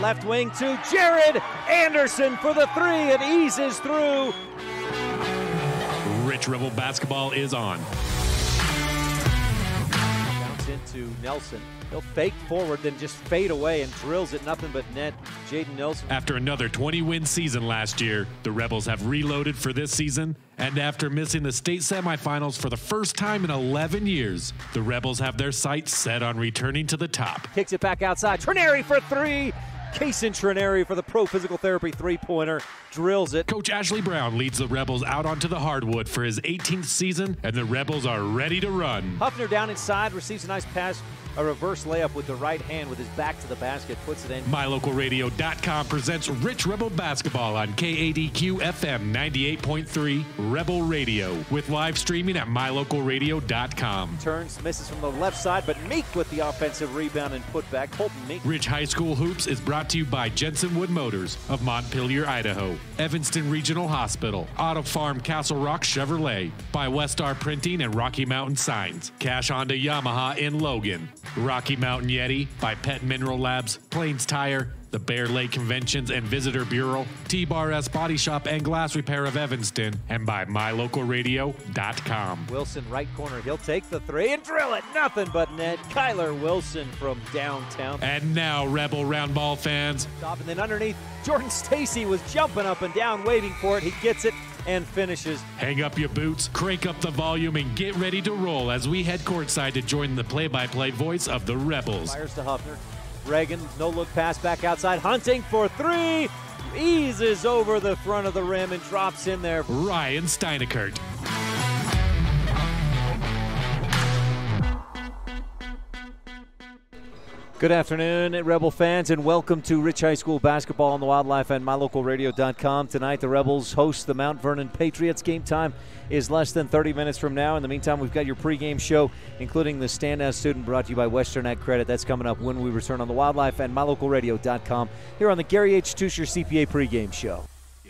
Left wing to Jared Anderson for the three. It eases through. Rich Rebel basketball is on. Bounce into Nelson. He'll fake forward, then just fade away and drills it. Nothing but net. Jaden Nelson. After another 20-win season last year, the Rebels have reloaded for this season. And after missing the state semifinals for the first time in 11 years, the Rebels have their sights set on returning to the top. Kicks it back outside. Trineri for three. Kason Trineri for the pro physical therapy three-pointer. Drills it. Coach Ashley Brown leads the Rebels out onto the hardwood for his 18th season, and the Rebels are ready to run. Huffner down inside, receives a nice pass. A reverse layup with the right hand with his back to the basket, puts it in. MyLocalRadio.com presents Rich Rebel Basketball on KADQ FM 98.3 Rebel Radio with live streaming at MyLocalRadio.com. Turns, misses from the left side, but Meek with the offensive rebound and putback. Colton Meek. Rich High School Hoops is brought to you by Jensen Wood Motors of Montpelier, Idaho, Evanston Regional Hospital, Auto Farm Castle Rock Chevrolet, by Westar Printing and Rocky Mountain Signs, Cash Honda Yamaha in Logan, Rocky Mountain Yeti, by Pet Mineral Labs, Plains Tire, the Bear Lake Conventions and Visitor Bureau, T-Bar S Body Shop and Glass Repair of Evanston, and by MyLocalRadio.com. Wilson, right corner, he'll take the three and drill it. Nothing but net. Kyler Wilson from downtown. And now, Rebel Round Ball fans. Stop, and then underneath, Jordan Stacy was jumping up and down, waiting for it. He gets it and finishes. Hang up your boots, crank up the volume, and get ready to roll as we head courtside to join the play-by-play voice of the Rebels. Fires to Huffner. Reagan, no-look pass back outside. Hunting for three. Eases over the front of the rim and drops in there. Ryan Steineckert. Good afternoon, Rebel fans, and welcome to Rich High School Basketball on the Wildlife and MyLocalRadio.com. Tonight, the Rebels host the Mount Vernon Patriots. Game time is less than 30 minutes from now. In the meantime, we've got your pregame show, including the Standout Student, brought to you by Western Ag Credit. That's coming up when we return on the Wildlife and MyLocalRadio.com here on the Gary H. Tusher CPA pregame show.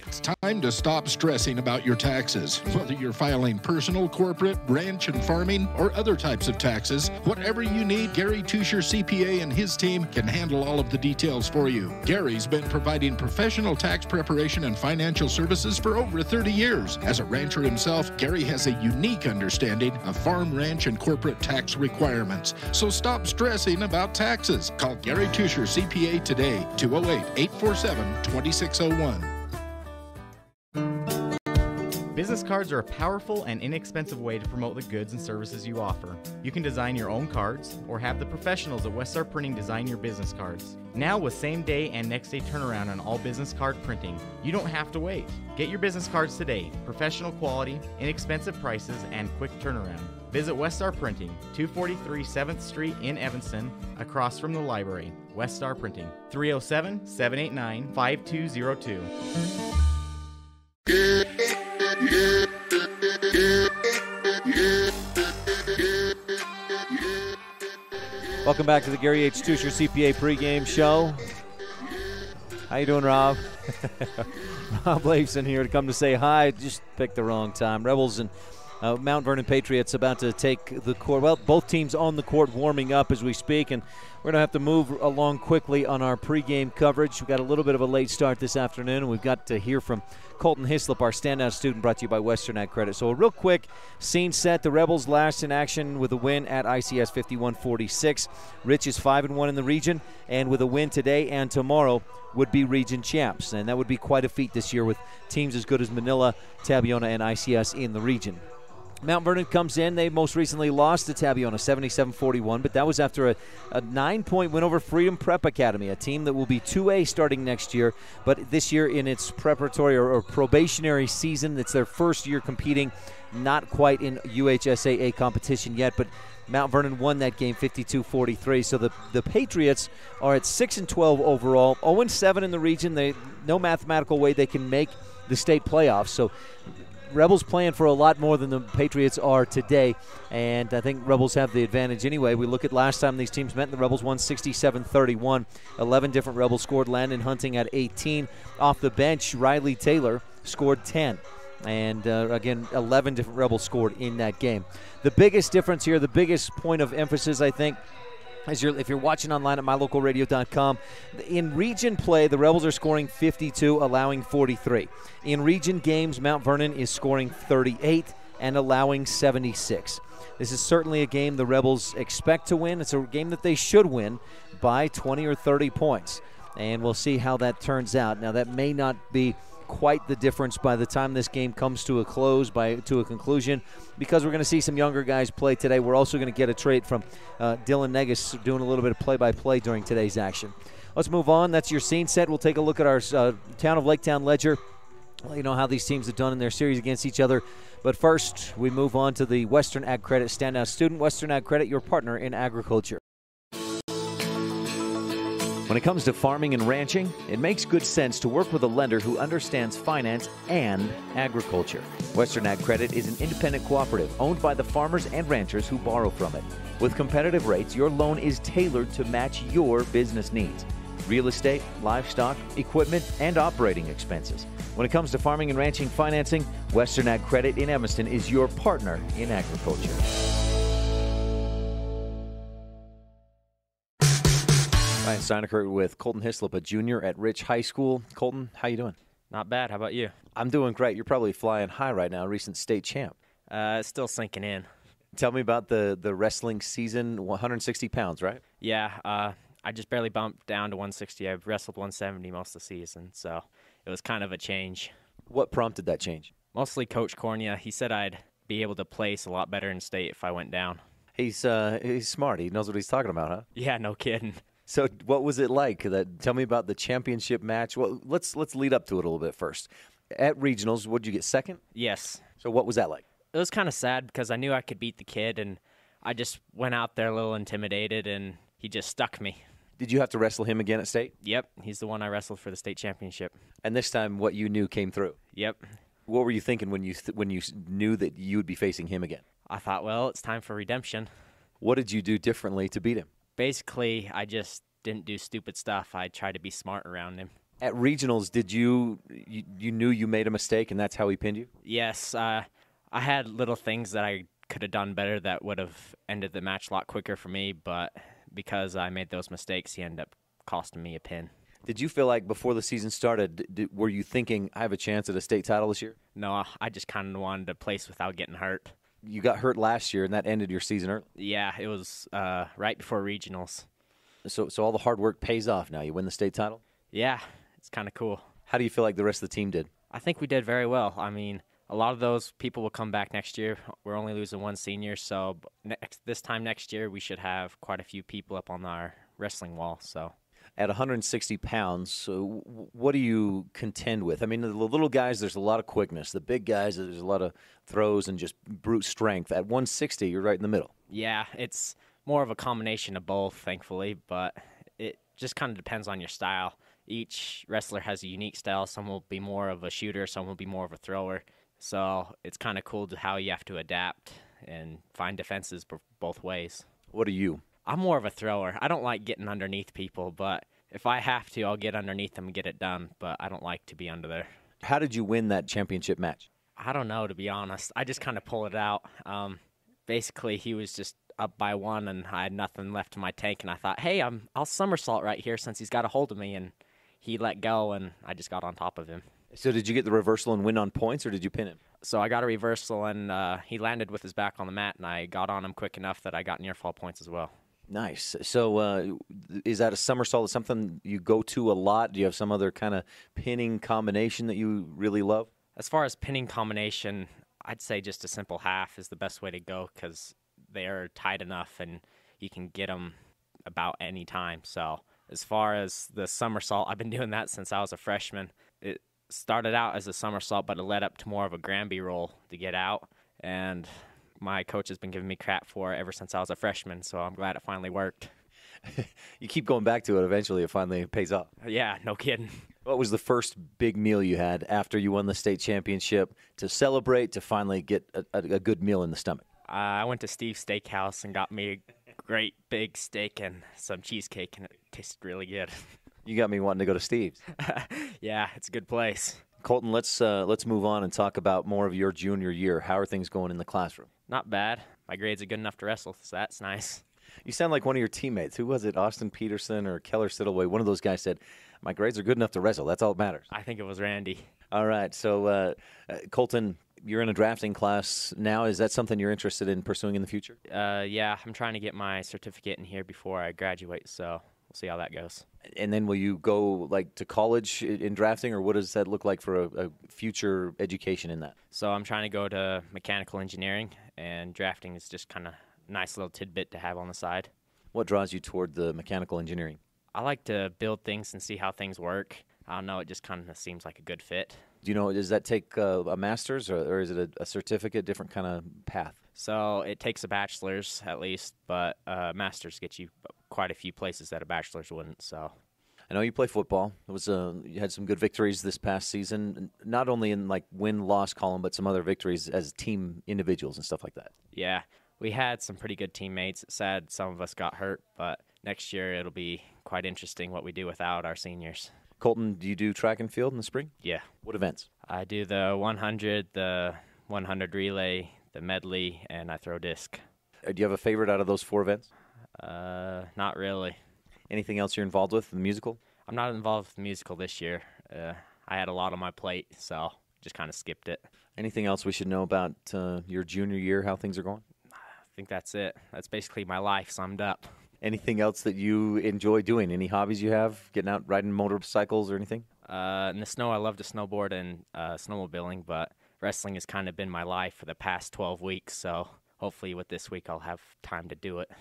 It's time to stop stressing about your taxes. Whether you're filing personal, corporate, ranch, and farming, or other types of taxes, whatever you need, Gary Tusher CPA and his team can handle all of the details for you. Gary's been providing professional tax preparation and financial services for over 30 years. As a rancher himself, Gary has a unique understanding of farm, ranch, and corporate tax requirements. So stop stressing about taxes. Call Gary Tusher CPA today, 208-847-2601. Business cards are a powerful and inexpensive way to promote the goods and services you offer. You can design your own cards or have the professionals at Westar Printing design your business cards. Now with same day and next day turnaround on all business card printing, you don't have to wait. Get your business cards today. Professional quality, inexpensive prices, and quick turnaround. Visit Westar Printing, 243 7th Street in Evanston, across from the library. Westar Printing, 307-789-5202. Welcome back to the Gary H. Tusher CPA pregame show. How you doing, Rob? Rob Leifson here to come to say hi. Just picked the wrong time. Rebels and Mount Vernon Patriots about to take the court. Well, both teams on the court warming up as we speak, and we're going to have to move along quickly on our pregame coverage. We've got a little bit of a late start this afternoon, and we've got to hear from Colton Hislop, our standout student, brought to you by Western Ag Credit. So a real quick scene set. The Rebels last in action with a win at ICS 51-46. Rich is 5-1 in the region, and with a win today and tomorrow would be region champs. And that would be quite a feat this year with teams as good as Manila, Tabiona, and ICS in the region. Mount Vernon comes in. They most recently lost to Tabiona 77-41, but that was after a 9-point win over Freedom Prep Academy, a team that will be 2A starting next year, but this year in its preparatory or probationary season. It's their first year competing, not quite in UHSAA competition yet, but Mount Vernon won that game 52-43. So the Patriots are at 6-12 overall, 0-7 in the region. No mathematical way they can make the state playoffs. So Rebels playing for a lot more than the Patriots are today, and I think Rebels have the advantage anyway. We look at last time these teams met, and the Rebels won 67-31. 11 different Rebels scored. Landon Hunting at 18. Off the bench, Riley Taylor scored 10. And, again, 11 different Rebels scored in that game. The biggest difference here, the biggest point of emphasis, I think, if you're watching online at mylocalradio.com, in region play, the Rebels are scoring 52, allowing 43. In region games, Mount Vernon is scoring 38 and allowing 76. This is certainly a game the Rebels expect to win. It's a game that they should win by 20 or 30 points, and we'll see how that turns out. Now, that may not be quite the difference by the time this game comes to a close, to a conclusion, because we're going to see some younger guys play today. We're also going to get a trade from Dylan Negus doing a little bit of play-by-play during today's action. Let's move on. That's your scene set. We'll take a look at our Town of Laketown Ledger. Let you know how these teams have done in their series against each other. But first, we move on to the Western Ag Credit Standout Student. Western Ag Credit, your partner in agriculture. When it comes to farming and ranching, it makes good sense to work with a lender who understands finance and agriculture. Western Ag Credit is an independent cooperative owned by the farmers and ranchers who borrow from it. With competitive rates, your loan is tailored to match your business needs. Real estate, livestock, equipment, and operating expenses. When it comes to farming and ranching financing, Western Ag Credit in Evanston is your partner in agriculture. Ryan Steineckert with Colton Hislop, a junior at Rich High School. Colton, how you doing? Not bad. How about you? I'm doing great. You're probably flying high right now, recent state champ. It's still sinking in. Tell me about the wrestling season, 160 pounds, right? Yeah, I just barely bumped down to 160. I've wrestled 170 most of the season, so it was kind of a change. What prompted that change? Mostly Coach Cornea. He said I'd be able to place a lot better in state if I went down. He's smart. He knows what he's talking about, huh? Yeah, no kidding. So what was it like? Tell me about the championship match. Well, let's lead up to it a little bit first. At regionals, what did you get, second? Yes. So what was that like? It was kind of sad because I knew I could beat the kid, and I just went out there a little intimidated, and he just stuck me. Did you have to wrestle him again at state? Yep, he's the one I wrestled for the state championship. And this time what you knew came through? Yep. What were you thinking when you knew that you would be facing him again? I thought, well, it's time for redemption. What did you do differently to beat him? Basically, I just didn't do stupid stuff. I tried to be smart around him. At regionals, did you knew you made a mistake and that's how he pinned you? Yes, I had little things that I could have done better that would have ended the match a lot quicker for me, but because I made those mistakes, he ended up costing me a pin. Did you feel like before the season started, were you thinking, I have a chance at a state title this year? No, I just kind of wanted to place without getting hurt. You got hurt last year, and that ended your season early. Yeah, it was right before regionals. So all the hard work pays off now. You win the state title? Yeah, it's kind of cool. How do you feel like the rest of the team did? I think we did very well. I mean, a lot of those people will come back next year. We're only losing one senior, so this time next year we should have quite a few people up on our wrestling wall. So, at 160 pounds, what do you contend with? I mean, the little guys, there's a lot of quickness. The big guys, there's a lot of throws and just brute strength. At 160, you're right in the middle. Yeah, it's more of a combination of both, thankfully, but it just kind of depends on your style. Each wrestler has a unique style. Some will be more of a shooter, some will be more of a thrower. So it's kind of cool how you have to adapt and find defenses both ways. What are you? I'm more of a thrower. I don't like getting underneath people, but if I have to, I'll get underneath them and get it done, but I don't like to be under there. How did you win that championship match? I don't know, to be honest. I just kind of pull it out. Basically, he was just up by one, and I had nothing left in my tank, and I thought, hey, I'll somersault right here since he's got a hold of me, and he let go, and I just got on top of him. So did you get the reversal and win on points, or did you pin him? So I got a reversal, and he landed with his back on the mat, and I got on him quick enough that I got near fall points as well. Nice. So is that a somersault, something you go to a lot? Do you have some other kind of pinning combination that you really love? As far as pinning combination, I'd say just a simple half is the best way to go because they are tight enough, and you can get them about any time. So as far as the somersault, I've been doing that since I was a freshman. It started out as a somersault, but it led up to more of a Granby roll to get out, and my coach has been giving me crap for it ever since I was a freshman, so I'm glad it finally worked. You keep going back to it. Eventually, it finally pays off. Yeah, no kidding. What was the first big meal you had after you won the state championship to celebrate, to finally get a good meal in the stomach? I went to Steve's Steakhouse and got me a great big steak and some cheesecake, and it tasted really good. You got me wanting to go to Steve's. Yeah, it's a good place. Colton, let's move on and talk about more of your junior year. How are things going in the classroom? Not bad. My grades are good enough to wrestle, so that's nice. You sound like one of your teammates. Who was it, Austin Peterson or Keller Siddleway? One of those guys said, my grades are good enough to wrestle. That's all that matters. I think it was Randy. All right. So, Colton, you're in a drafting class now. Is that something you're interested in pursuing in the future? Yeah, I'm trying to get my certificate in here before I graduate, so we'll see how that goes. And then will you go to college in drafting, or what does that look like for a future education in that? So I'm trying to go to mechanical engineering, and drafting is just kind of a nice little tidbit to have on the side. What draws you toward the mechanical engineering? I like to build things and see how things work. I don't know, it just kind of seems like a good fit. Do you know, does that take a master's, or is it a certificate, different kind of path? So it takes a bachelor's at least, but master's gets you quite a few places that a bachelor's wouldn't. So I know you play football. It was you had some good victories this past season, not only in win-loss column, but some other victories as team individuals and stuff like that. Yeah, we had some pretty good teammates. It's sad some of us got hurt, but next year it'll be quite interesting what we do without our seniors. Colton, do you do track and field in the spring? Yeah. What events? I do the 100, the 100 relay, the medley, and I throw disc. Do you have a favorite out of those 4 events? Not really. Anything else you're involved with in the musical? I'm not involved with the musical this year. I had a lot on my plate, so just kind of skipped it. Anything else we should know about your junior year, how things are going? I think that's it. That's basically my life summed up. Anything else that you enjoy doing? Any hobbies you have? Getting out riding motorcycles or anything? In the snow, I love to snowboard and snowmobiling, but wrestling has kind of been my life for the past 12 weeks, so hopefully with this week I'll have time to do it.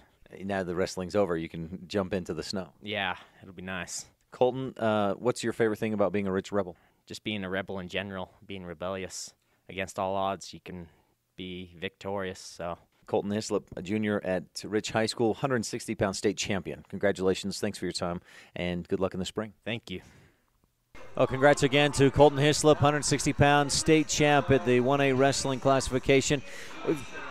Now the wrestling's over, you can jump into the snow. Yeah, it'll be nice. Colton, what's your favorite thing about being a Rich Rebel? Just being a rebel in general, being rebellious. Against all odds, you can be victorious, so... Colton Hislop, a junior at Rich High School, 160-pound state champion. Congratulations. Thanks for your time, and good luck in the spring. Thank you. Well, congrats again to Colton Hislop, 160-pound state champ at the 1A wrestling classification.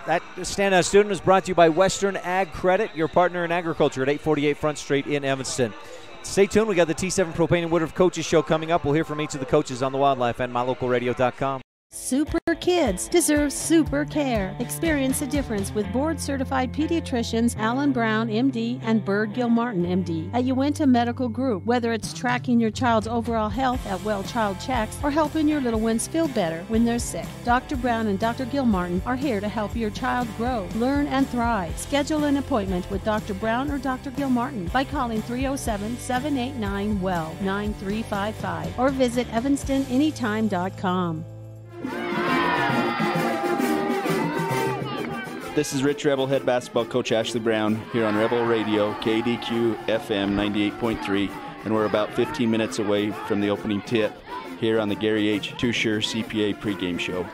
That standout student is brought to you by Western Ag Credit, your partner in agriculture at 848 Front Street in Evanston. Stay tuned. We got the T7 Propane and Woodruff Coaches Show coming up. We'll hear from each of the coaches on the Wildlife and MyLocalRadio.com. Super kids deserve super care. Experience a difference with board-certified pediatricians Alan Brown, MD, and Bird Gilmartin, MD, at Uinta Medical Group. Whether it's tracking your child's overall health at well child checks or helping your little ones feel better when they're sick, Dr. Brown and Dr. Gilmartin are here to help your child grow, learn, and thrive. Schedule an appointment with Dr. Brown or Dr. Gilmartin by calling 307-789-WELL 9355 or visit evanstonanytime.com. This is Rich Rebel head basketball coach Ashley Brown here on Rebel Radio, KADQ FM 98.3, and we're about 15 minutes away from the opening tip here on the Gary H. Tusher CPA pregame show.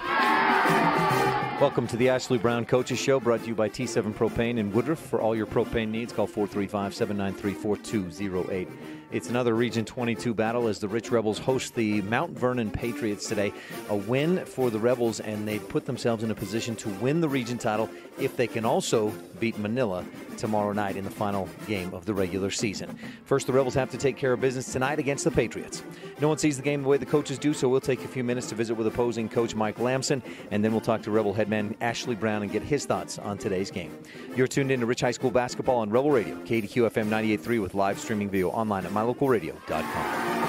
Welcome to the Ashley Brown Coaches Show, brought to you by T7 Propane in Woodruff. For all your propane needs, call 435-793-4208. It's another Region 22 battle as the Rich Rebels host the Mount Vernon Patriots today. A win for the Rebels, and they put themselves in a position to win the region title if they can also beat Manila tomorrow night in the final game of the regular season. First, the Rebels have to take care of business tonight against the Patriots. No one sees the game the way the coaches do, so we'll take a few minutes to visit with opposing coach Mike Lamson, and then we'll talk to Rebel headman Ashley Brown and get his thoughts on today's game. You're tuned in to Rich High School basketball on Rebel Radio, KADQ FM 98.3, with live streaming video online at mylocalradio.com.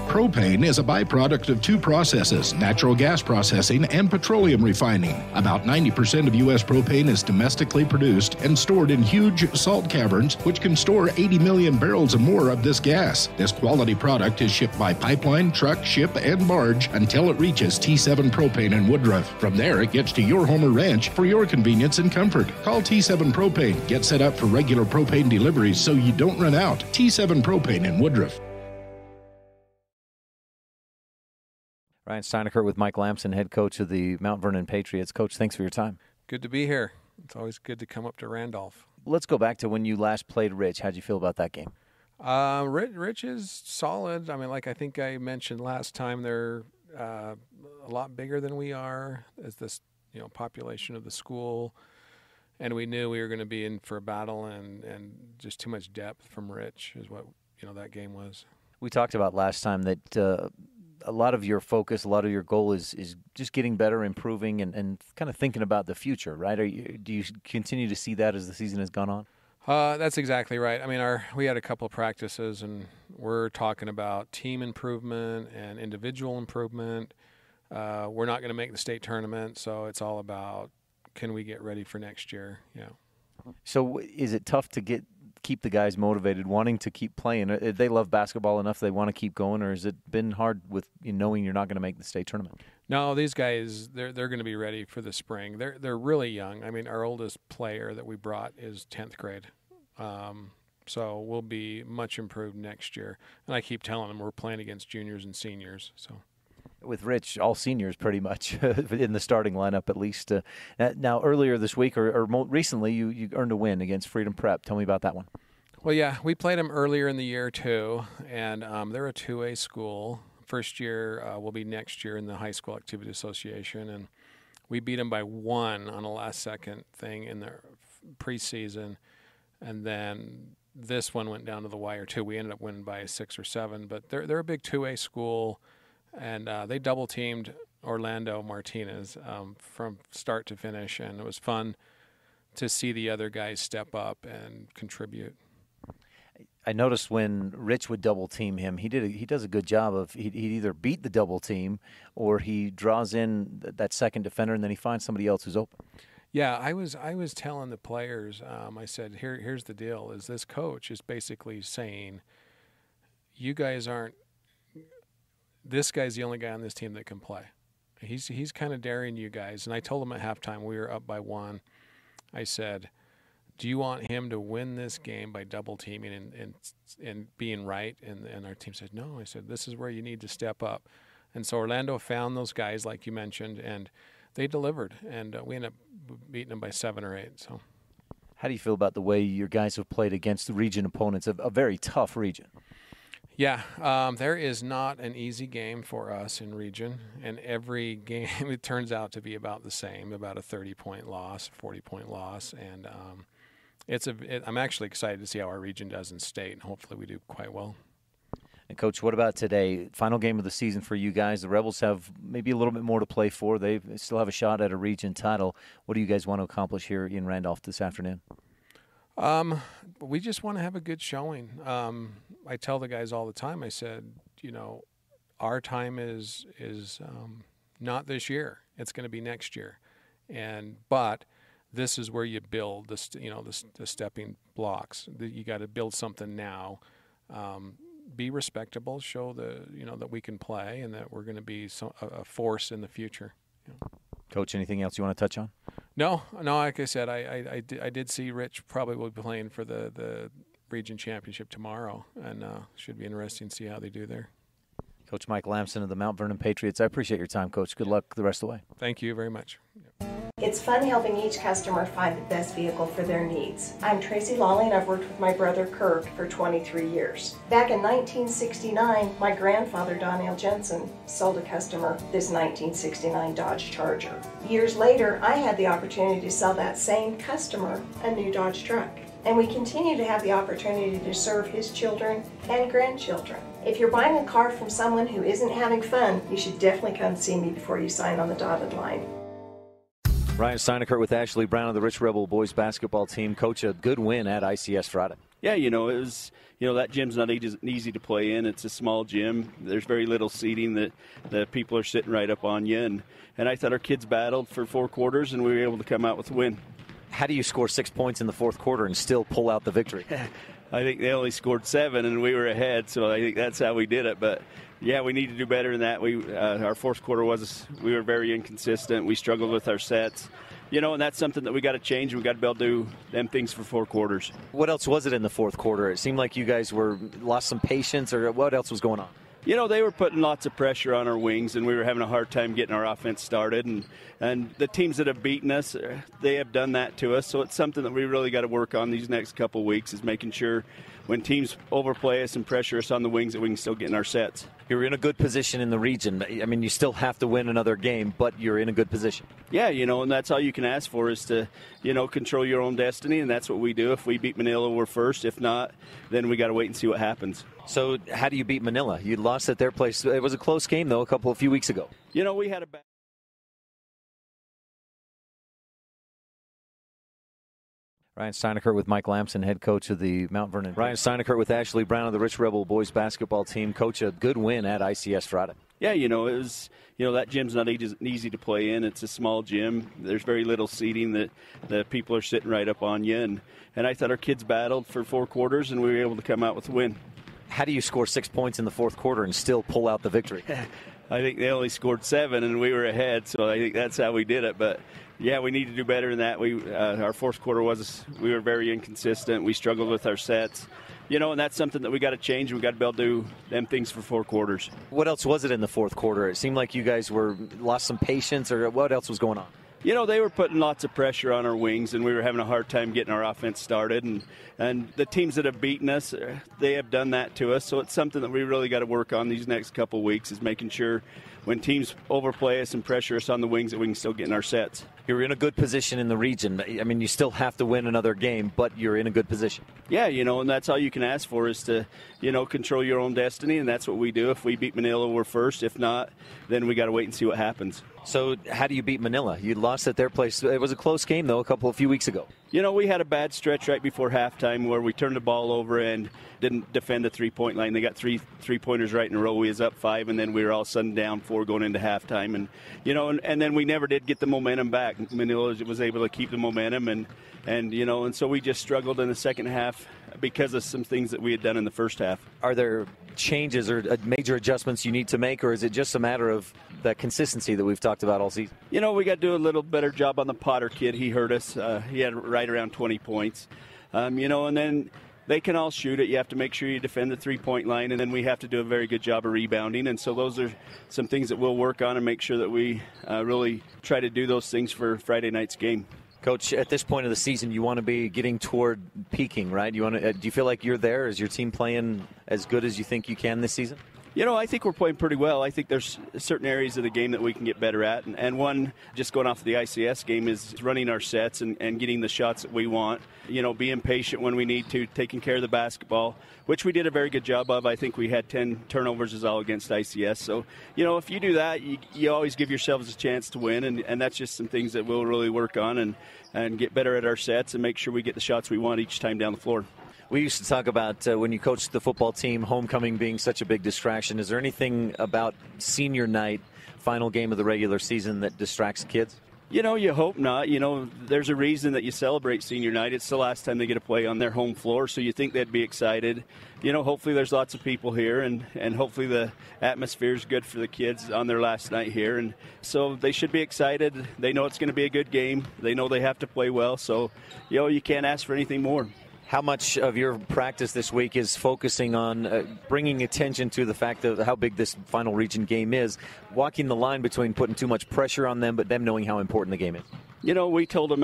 Propane is a byproduct of 2 processes, natural gas processing and petroleum refining. About 90% of U.S. propane is domestically produced and stored in huge salt caverns, which can store 80 million barrels or more of this gas. This quality product is shipped by pipeline, truck, ship, and barge until it reaches T7 Propane in Woodruff. From there, it gets to your home or ranch for your convenience and comfort. Call T7 Propane. Get set up for regular propane deliveries so you don't run out. T7 Propane in Woodruff. Ryan Steineckert with Mike Lamson, head coach of the Mount Vernon Patriots. Coach, thanks for your time. Good to be here. it's always good to come up to Randolph. Let's go back to when you last played Rich. How'd you feel about that game? Rich is solid. I mean, like I think I mentioned last time, they're a lot bigger than we are as this, population of the school. And we knew we were going to be in for a battle, and just too much depth from Rich is what, that game was. We talked about last time that a lot of your focus, a lot of your goal is just getting better, improving, and kind of thinking about the future, right? Do you continue to see that as the season has gone on? That's exactly right. I mean, we had a couple of practices, and we're talking about team improvement and individual improvement. We're not going to make the state tournament, so it's all about, can we get ready for next year? So is it tough to keep the guys motivated, wanting to keep playing? They love basketball enough they want to keep going, or has it been hard with knowing you're not going to make the state tournament? No, these guys, they're going to be ready for the spring. They're really young. I mean, our oldest player that we brought is 10th grade. So we'll be much improved next year. And I keep telling them we're playing against juniors and seniors. So with Rich, all seniors pretty much in the starting lineup at least. Now, earlier this week or more recently, you earned a win against Freedom Prep. Tell me about that one. Well, yeah, we played them earlier in the year too, and they're a 2A school. First year will be next year in the High School Activity Association, and we beat them by 1 on a last-second thing in the preseason, and then this one went down to the wire too. We ended up winning by 6 or 7, but they're a big 2A school, and they double-teamed Orlando Martinez from start to finish, and it was fun to see the other guys step up and contribute. I noticed when Rich would double team him, he does a good job of he'd either beat the double team or he draws in that second defender and then he finds somebody else who's open. Yeah, I was telling the players, I said, here's the deal: is this coach is basically saying, you guys aren't. This guy's the only guy on this team that can play. He's kind of daring you guys, and I told him at halftime we were up by 1. I said, do you want him to win this game by double teaming and being right? And our team said, no. I said, this is where you need to step up. And so Orlando found those guys, like you mentioned, and they delivered. And we ended up beating them by 7 or 8. So, how do you feel about the way your guys have played against the region opponents, a very tough region? Yeah, there is not an easy game for us in region, and every game it turns out to be about the same, about a 30-point loss, 40-point loss, and I'm actually excited to see how our region does in state, and hopefully we do quite well. And Coach, what about today? Final game of the season for you guys. The Rebels have maybe a little bit more to play for. They still have a shot at a region title. What do you guys want to accomplish here in Randolph this afternoon? We just want to have a good showing. I tell the guys all the time, I said, our time is not this year. It's going to be next year. But this is where you build the stepping blocks. You got to build something now. Be respectable, show that we can play and that we're going to be a force in the future. Coach, anything else you want to touch on? No. Like I said, I did see Rich probably will be playing for the region championship tomorrow, and should be interesting to see how they do there. Coach Mike Lamson of the Mount Vernon Patriots, I appreciate your time, Coach. Good luck the rest of the way. Thank you very much. It's fun helping each customer find the best vehicle for their needs. I'm Tracy Lawley, and I've worked with my brother Kirk for 23 years. Back in 1969, my grandfather Donnell Jensen sold a customer this 1969 Dodge Charger. Years later, I had the opportunity to sell that same customer a new Dodge truck. And we continue to have the opportunity to serve his children and grandchildren. If you're buying a car from someone who isn't having fun, you should definitely come see me before you sign on the dotted line. Ryan STEINECKERT with Ashley Brown of the Rich Rebel boys basketball team. Coach, a good win at ICS Friday. Yeah, it was, that gym's not easy to play in. It's a small gym. There's very little seating that the people are sitting right up on you. And I thought our kids battled for 4 quarters, and we were able to come out with a win. How do you score 6 points in the fourth quarter and still pull out the victory? I think they only scored 7, and we were ahead, so I think that's how we did it. But, yeah, we need to do better than that. Our fourth quarter we were very inconsistent. We struggled with our sets. And that's something that we got to change. We got to be able to do them things for 4 quarters. What else was it in the fourth quarter? It seemed like you guys lost some patience, or what else was going on? You know, they were putting lots of pressure on our wings, and we were having a hard time getting our offense started. And the teams that have beaten us, they have done that to us. So it's something that we really got to work on these next couple weeks, is making sure when teams overplay us and pressure us on the wings that we can still get in our sets. You're in a good position in the region. I mean, you still have to win another game, but you're in a good position. Yeah, you know, and that's all you can ask for, is to, you know, control your own destiny, and that's what we do. If we beat Manila, we're first. If not, then we got to wait and see what happens. So how do you beat Manila? You lost at their place. It was a close game, though, a few weeks ago. You know, we had a bad... Ryan Steineckert with Mike Lamson, head coach of the Mount Vernon. Ryan Steineckert with Ashley Brown of the Rich Rebel boys basketball team. Coach, a good win at ICS Friday. Yeah, you know, it was, you know, that gym's not easy to play in. It's a small gym. There's very little seating that the people are sitting right up on you. And I thought our kids battled for 4 quarters, and we were able to come out with a win. How do you score 6 points in the fourth quarter and still pull out the victory? I think they only scored 7, and we were ahead, so I think that's how we did it. But, yeah, we need to do better than that. Our fourth quarter we were very inconsistent. We struggled with our sets. You know, and that's something that we got to change. We got to be able to do them things for 4 quarters. What else was it in the fourth quarter? It seemed like you guys lost some patience, or what else was going on? You know, they were putting lots of pressure on our wings, and we were having a hard time getting our offense started. And the teams that have beaten us, they have done that to us. So it's something that we really got to work on these next couple weeks, is making sure when teams overplay us and pressure us on the wings that we can still get in our sets. You're in a good position in the region. I mean, you still have to win another game, but you're in a good position. Yeah, you know, and that's all you can ask for, is to, you know, control your own destiny, and that's what we do. If we beat Manila, we're first. If not, then we got to wait and see what happens. So how do you beat Manila? You lost at their place. It was a close game, though, a few weeks ago. You know, we had a bad stretch right before halftime where we turned the ball over and didn't defend the three-point line. They got three-pointers right in a row. We was up 5, and then we were all of a sudden down 4 going into halftime. And, you know, and then we never did get the momentum back. Manila was able to keep the momentum, and you know, and so we just struggled in the second half because of some things that we had done in the first half. Are there changes or major adjustments you need to make, or is it just a matter of that consistency that we've talked about all season? You know, we got to do a little better job on the Potter kid. He hurt us. He had right around 20 points. You know, and then they can all shoot it. You have to make sure you defend the three-point line, and then we have to do a very good job of rebounding. And so those are some things that we'll work on and make sure that we really try to do those things for Friday night's game. Coach, at this point of the season, you want to be getting toward peaking, right? You want to, do you feel like you're there? Is your team playing as good as you think you can this season? You know, I think we're playing pretty well. I think there's certain areas of the game that we can get better at. And one, just going off the ICS game, is running our sets and getting the shots that we want. You know, being patient when we need to, taking care of the basketball, which we did a very good job of. I think we had 10 turnovers is all against ICS. So, you know, if you do that, you always give yourselves a chance to win. And that's just some things that we'll really work on and get better at our sets and make sure we get the shots we want each time down the floor. We used to talk about when you coached the football team, homecoming being such a big distraction. Is there anything about senior night, final game of the regular season, that distracts kids? You know, you hope not. You know, there's a reason that you celebrate senior night. It's the last time they get to play on their home floor, so you think they'd be excited. You know, hopefully there's lots of people here, and hopefully the atmosphere is good for the kids on their last night here. And so they should be excited. They know it's going to be a good game. They know they have to play well. So, you know, you can't ask for anything more. How much of your practice this week is focusing on bringing attention to the fact of how big this final region game is, walking the line between putting too much pressure on them, but them knowing how important the game is? You know, we told them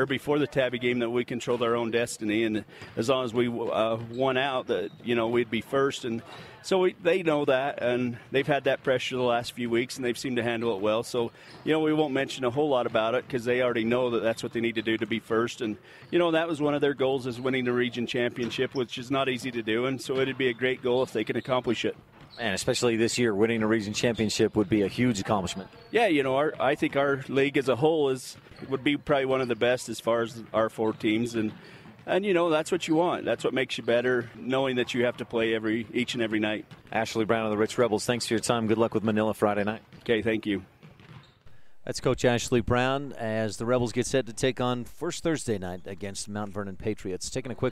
before the Tabby game that we controlled our own destiny, and as long as we won out, that, you know, we'd be first. And so they know that, and they've had that pressure the last few weeks, and they've seemed to handle it well. So, you know, we won't mention a whole lot about it because they already know that that's what they need to do to be first. And, you know, that was one of their goals, is winning the region championship, which is not easy to do. And so it'd be a great goal if they can accomplish it. And especially this year, winning a region championship would be a huge accomplishment. Yeah, you know, I think our league as a whole would be probably one of the best as far as our 4 teams. And you know, that's what you want. That's what makes you better, knowing that you have to play each and every night. Ashley Brown of the Rich Rebels, thanks for your time. Good luck with Manila Friday night. Okay, thank you. That's Coach Ashley Brown as the Rebels get set to take on first Thursday night against Mount Vernon Patriots. Taking a quick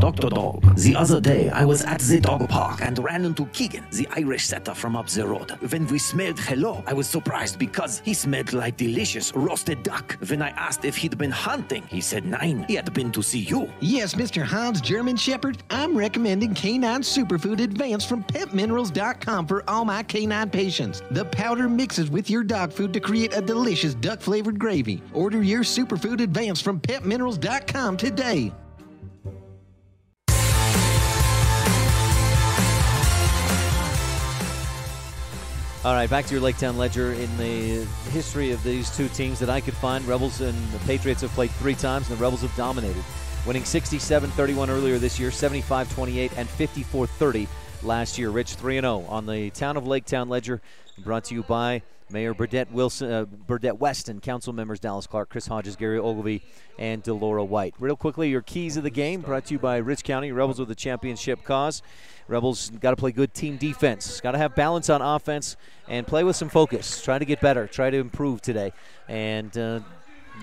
Dr. Dog. The other day, I was at the dog park and ran into Keegan, the Irish setter from up the road. When we smelled hello, I was surprised because he smelled like delicious roasted duck. When I asked if he'd been hunting, he said nein, he had been to see you. Yes, Mr. Hans German Shepherd, I'm recommending Canine Superfood Advanced from PetMinerals.com for all my canine patients. The powder mixes with your dog food to create a delicious duck-flavored gravy. Order your Superfood Advanced from PetMinerals.com today. All right, back to your Lake Town Ledger. In the history of these two teams that I could find, Rebels and the Patriots have played 3 times, and the Rebels have dominated, winning 67-31 earlier this year, 75-28, and 54-30 last year. Rich, 3-0 on the Town of Lake Town Ledger, brought to you by Mayor Burdett West and council members Dallas Clark, Chris Hodges, Gary Ogilvie, and Delora White. Real quickly, your keys of the game brought to you by Rich County. Rebels with the championship cause. Rebels got to play good team defense. Got to have balance on offense and play with some focus. Try to get better. Try to improve today. And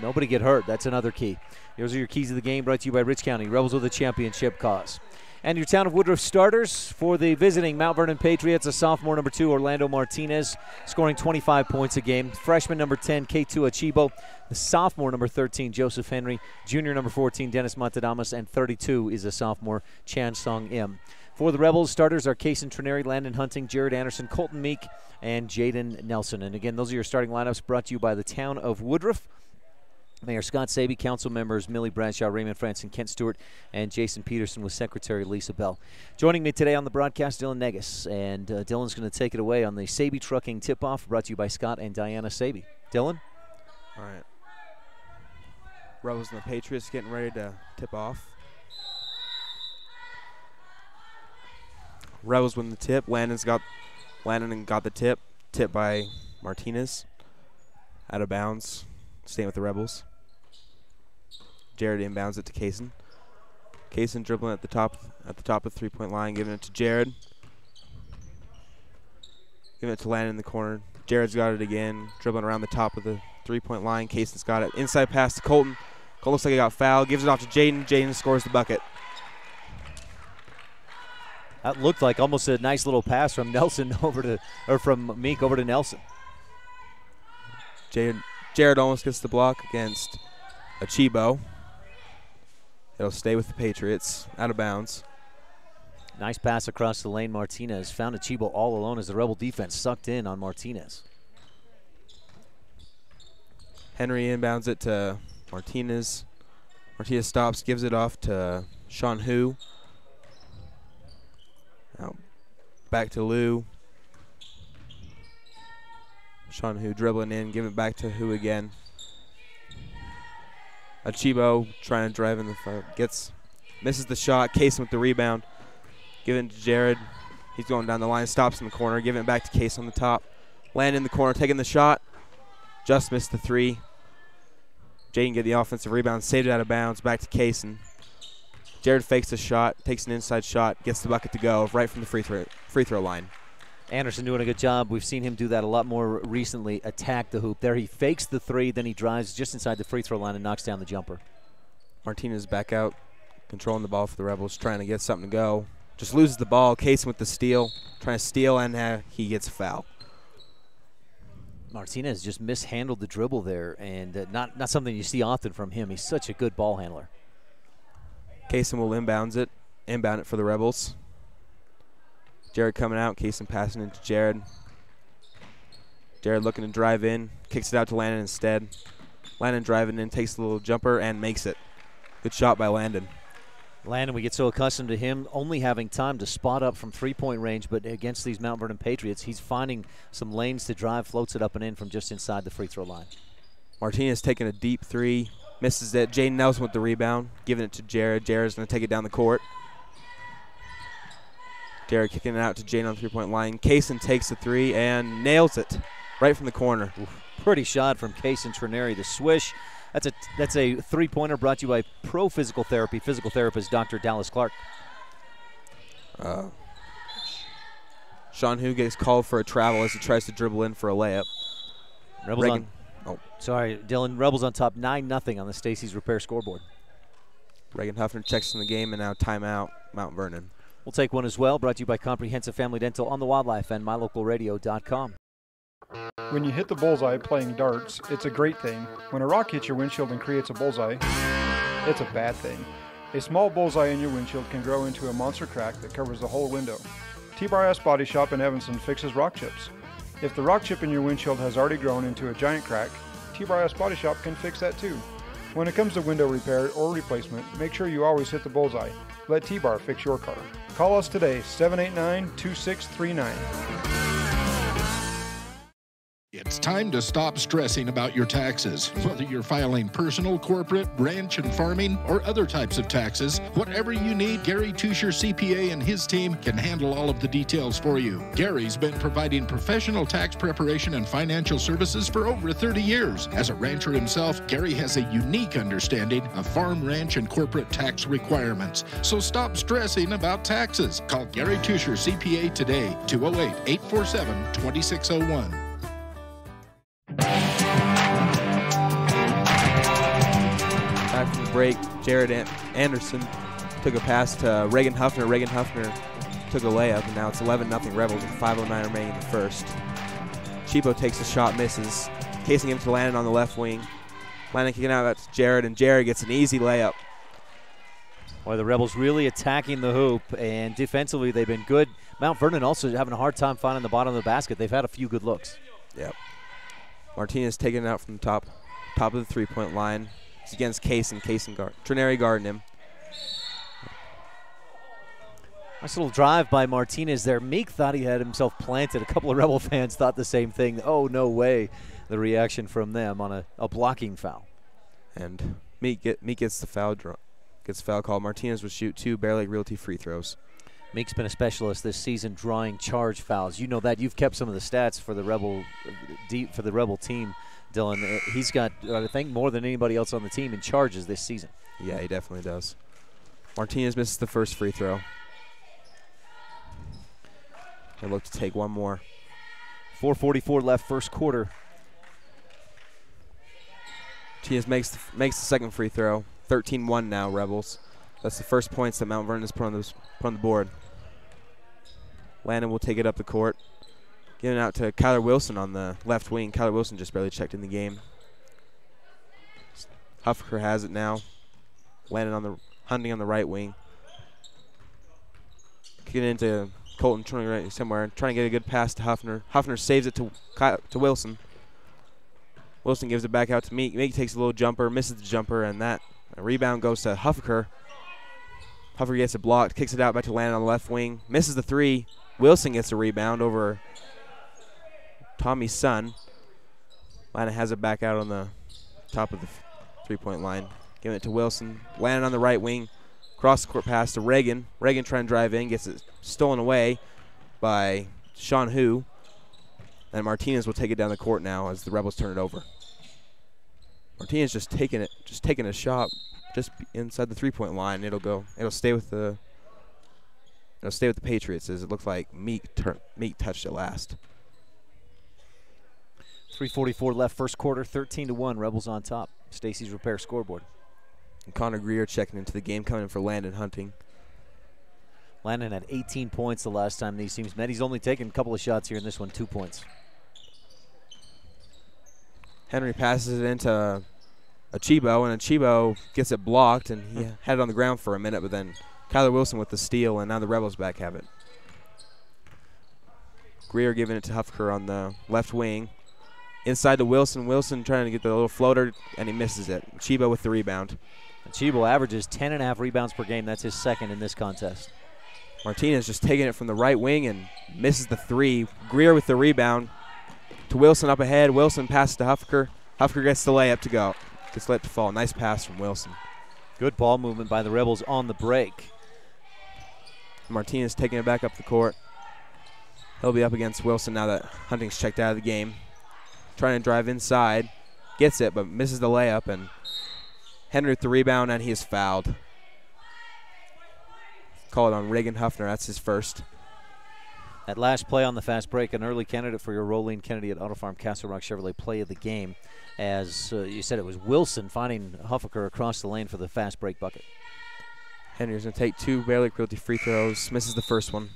nobody get hurt. That's another key. Those are your keys of the game brought to you by Rich County. Rebels with the championship cause. And your Town of Woodruff starters for the visiting Mount Vernon Patriots, a sophomore number 2, Orlando Martinez, scoring 25 points a game. Freshman number 10, K2 Achibo. The sophomore number 13, Joseph Henry. Junior number 14, Dennis Montadamas. And 32 is a sophomore, Chan Song Im. For the Rebels, starters are Kason Trineri, Landon Hunting, Jared Anderson, Colton Meek, and Jaden Nelson. And again, those are your starting lineups brought to you by the Town of Woodruff. Mayor Scott Saby, council members Millie Bradshaw, Raymond Franson, Kent Stewart, and Jason Peterson with Secretary Lisa Bell. Joining me today on the broadcast, Dylan Negus. And Dylan's going to take it away on the Saby Trucking Tip-Off brought to you by Scott and Diana Saby. Dylan? All right. Rebels and the Patriots getting ready to tip off. Rebels win the tip. Landon got the tip. Tip by Martinez. Out of bounds. Staying with the Rebels. Jared inbounds it to Kason. Kason dribbling at the top of the 3-point line, giving it to Jared. Giving it to Landon in the corner. Jared's got it again, dribbling around the top of the 3-point line. Kason's got it. Inside pass to Colton. Colton looks like he got fouled. Gives it off to Jaden. Jaden scores the bucket. That looked like almost a nice little pass from from Meek over to Nelson. Jared almost gets the block against Achibo. It'll stay with the Patriots, out of bounds. Nice pass across the lane. Martinez found Achibo all alone as the Rebel defense sucked in on Martinez. Henry inbounds it to Martinez. Martinez stops, gives it off to Sean Hu. Now back to Lou. Sean Hu dribbling in, giving it back to Hu again. Achibo trying to drive in the front. Misses the shot. Kason with the rebound. Giving it to Jared. He's going down the line, stops in the corner, giving it back to Kason on the top. Land in the corner, taking the shot. Just missed the 3. Jaden get the offensive rebound, saved it out of bounds, back to Kason. Jared fakes the shot, takes an inside shot, gets the bucket to go right from the free throw line. Anderson doing a good job. We've seen him do that a lot more recently, attack the hoop. There he fakes the 3, then he drives just inside the free throw line and knocks down the jumper. Martinez back out, controlling the ball for the Rebels, trying to get something to go. Just loses the ball. Kason with the steal, trying to steal, and he gets a foul. Martinez just mishandled the dribble there, and not something you see often from him. He's such a good ball handler. Kason will inbound it for the Rebels. Jared coming out, Kason passing it to Jared. Jared looking to drive in, kicks it out to Landon instead. Landon driving in, takes a little jumper and makes it. Good shot by Landon. Landon, we get so accustomed to him only having time to spot up from 3-point range, but against these Mount Vernon Patriots, he's finding some lanes to drive, floats it up and in from just inside the free throw line. Martinez taking a deep 3, misses it. Jaden Nelson with the rebound, giving it to Jared. Jared's going to take it down the court. Jared kicking it out to Jaden on the 3-point line. Kason takes the 3 and nails it right from the corner. Oof, pretty shot from Kason Trineri. The swish. That's a 3-pointer brought to you by Pro Physical Therapy, physical therapist Dr. Dallas Clark. Sean Hu gets called for a travel as he tries to dribble in for a layup. Sorry, Dylan. Rebels on top 9-0 on the Stacey's Repair scoreboard. Reagan Huffner checks in the game, and now timeout, Mount Vernon. We'll take one as well, brought to you by Comprehensive Family Dental on the Wildlife and MyLocalRadio.com. When you hit the bullseye playing darts, it's a great thing. When a rock hits your windshield and creates a bullseye, it's a bad thing. A small bullseye in your windshield can grow into a monster crack that covers the whole window. T-Bar Body Shop in Evanston fixes rock chips. If the rock chip in your windshield has already grown into a giant crack, T-Bar Body Shop can fix that too. When it comes to window repair or replacement, make sure you always hit the bullseye. Let T-Bar fix your car. Call us today, 789-2639. It's time to stop stressing about your taxes. Whether you're filing personal, corporate, ranch and farming, or other types of taxes, whatever you need, Gary Tusher CPA and his team can handle all of the details for you. Gary's been providing professional tax preparation and financial services for over 30 years. As a rancher himself, Gary has a unique understanding of farm, ranch, and corporate tax requirements. So stop stressing about taxes. Call Gary Tusher CPA today, 208-847-2601. Back from the break, Jared Anderson took a pass to Reagan Huffner. Reagan Huffner took a layup, and now it's 11-0 Rebels with 5:09 remaining in the first. Cheapo takes a shot, misses. Casing him to Landon on the left wing. Landon kicking out, that's Jared, and Jared gets an easy layup. Boy, the Rebels really attacking the hoop, and defensively they've been good. Mount Vernon also having a hard time finding the bottom of the basket. They've had a few good looks. Yep. Martinez taking it out from the top of the three-point line. It's against Kaysen. Trinary guarding him. Nice little drive by Martinez there. Meek thought he had himself planted. A couple of Rebel fans thought the same thing. Oh, no way. The reaction from them on a blocking foul. And Meek gets the foul call. Martinez will shoot 2 Bear Lake Realty free throws. Meek's been a specialist this season drawing charge fouls. You know that. You've kept some of the stats for the Rebel team, Dylan. He's got, I think, more than anybody else on the team in charges this season. Yeah, he definitely does. Martinez misses the first free throw. He'll look to take one more. 4:44 left first quarter. Martinez makes the second free throw. 13-1 now, Rebels. That's the first points that Mount Vernon has put on the board. Landon will take it up the court. Giving it out to Kyler Wilson on the left wing. Kyler Wilson just barely checked in the game. Huffaker has it now. Landon Hunting on the right wing. Kicking it into Colton right somewhere. Trying to get a good pass to Huffner. Huffner saves it to Wilson. Wilson gives it back out to Meek. Meek takes a little jumper, misses the jumper, and that rebound goes to Huffaker. Huffaker gets it blocked, kicks it out back to Landon on the left wing. Misses the three. Wilson gets a rebound over Tommy's son. Landon has it back out on the top of the three-point line. Giving it to Wilson. Landon on the right wing. Cross the court pass to Reagan. Reagan trying to drive in, gets it stolen away by Sean Hu. And Martinez will take it down the court now as the Rebels turn it over. Martinez just taking a shot just inside the three-point line. It'll stay with the Patriots, as it looks like Meek touched it last. 3:44 left first quarter, 13-1. Rebels on top. Stacy's Repair scoreboard. And Connor Greer checking into the game, coming in for Landon Hunting. Landon had 18 points the last time these teams met. He's only taken a couple of shots here in this one, 2 points. Henry passes it into Achibo, and Achibo gets it blocked, and he had it on the ground for a minute, but then Kyler Wilson with the steal, and now the Rebels back have it. Greer giving it to Huffaker on the left wing. Inside to Wilson. Wilson trying to get the little floater, and he misses it. Achibo with the rebound. Achibo averages 10.5 rebounds per game. That's his second in this contest. Martinez just taking it from the right wing and misses the three. Greer with the rebound to Wilson up ahead. Wilson passes to Huffaker. Huffaker gets the layup to go. Gets let to fall. Nice pass from Wilson. Good ball movement by the Rebels on the break. Martinez taking it back up the court. He'll be up against Wilson now that Hunting's checked out of the game. Trying to drive inside. Gets it, but misses the layup. And Henry with the rebound, and he is fouled. Call it on Reagan Huffner. That's his first. That last play on the fast break, an early candidate for your Rolene Kennedy at Auto Farm Castle Rock Chevrolet play of the game. As you said, it was Wilson finding Huffaker across the lane for the fast break bucket. Henry's going to take 2 Bear Lake Realty free throws, misses the first one.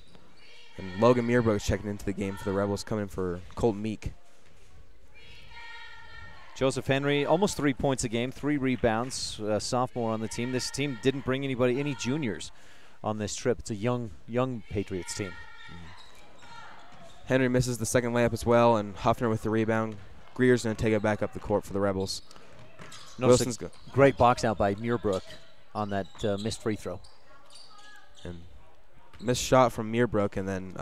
And Logan Muirbrook is checking into the game for the Rebels, coming in for Colton Meek. Joseph Henry, almost 3 points a game, 3 rebounds, sophomore on the team. This team didn't bring any juniors on this trip. It's a young Patriots team. Henry misses the second layup as well, and Huffner with the rebound. Greer's going to take it back up the court for the Rebels. Wilson's great box out by Muirbrook on that missed free throw. And missed shot from Muirbrook, and then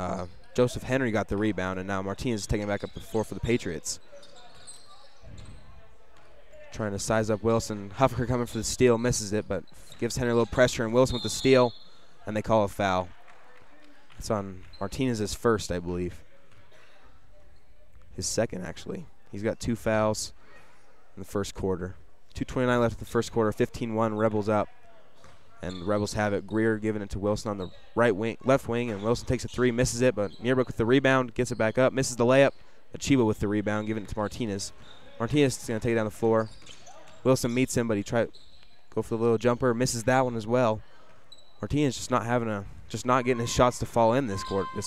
Joseph Henry got the rebound, and now Martinez is taking it back up the floor for the Patriots. Trying to size up Wilson. Huffer coming for the steal, misses it, but gives Henry a little pressure, and Wilson with the steal, and they call a foul. It's on Martinez's first, I believe. His second, actually. He's got 2 fouls in the first quarter. 2:29 left in the first quarter, 15-1, Rebels up. And the Rebels have it. Greer giving it to Wilson on the left wing, and Wilson takes a 3, misses it, but Muirbrook with the rebound, gets it back up, misses the layup. Achiba with the rebound, giving it to Martinez. Martinez is going to take it down the floor. Wilson meets him, but he tried to go for the little jumper, misses that one as well. Martinez just not getting his shots to fall in this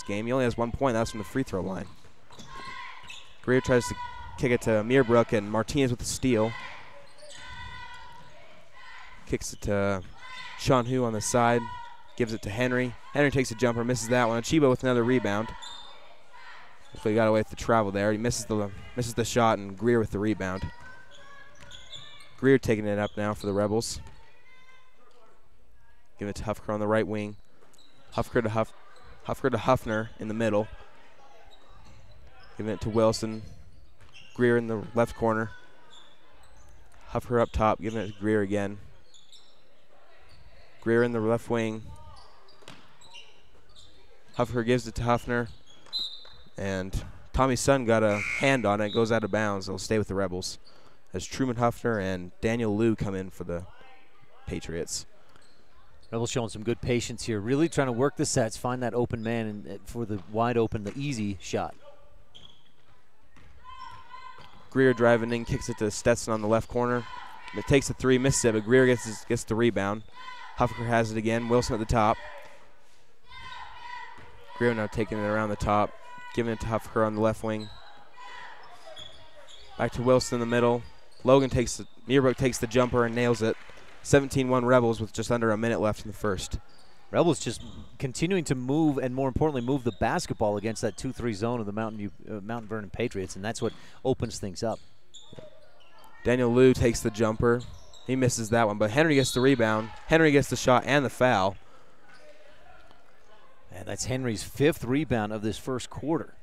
game. He only has 1 point. That's from the free throw line. Greer tries to kick it to Muirbrook, and Martinez with the steal. Kicks it to Sean Hu on the side, gives it to Henry. Henry takes a jumper, misses that one. Achiba with another rebound. Hopefully he got away with the travel there. He misses the shot, and Greer with the rebound. Greer taking it up now for the Rebels. Give it to Hufker on the right wing. Hufker to Huffner in the middle. Giving it to Wilson. Greer in the left corner. Hufker up top, giving it to Greer again. Greer in the left wing. Hufker gives it to Huffner. And Tommy Sun got a hand on it, goes out of bounds. It'll stay with the Rebels as Truman Huffner and Daniel Liu come in for the Patriots. Rebels showing some good patience here, really trying to work the sets, find that open man and for the wide open, the easy shot. Greer driving in, kicks it to Stetson on the left corner. It takes a 3, misses it, but Greer gets the rebound. Hufker has it again. Wilson at the top. Greer now taking it around the top, giving it to Hufker on the left wing. Back to Wilson in the middle. Muirbrook takes the jumper and nails it. 17-1 Rebels with just under a minute left in the first. Rebels just continuing to move, and more importantly, move the basketball against that 2-3 zone of the Mount Vernon Patriots, and that's what opens things up. Daniel Liu takes the jumper. He misses that one, but Henry gets the rebound. Henry gets the shot and the foul. And that's Henry's 5th rebound of this first quarter.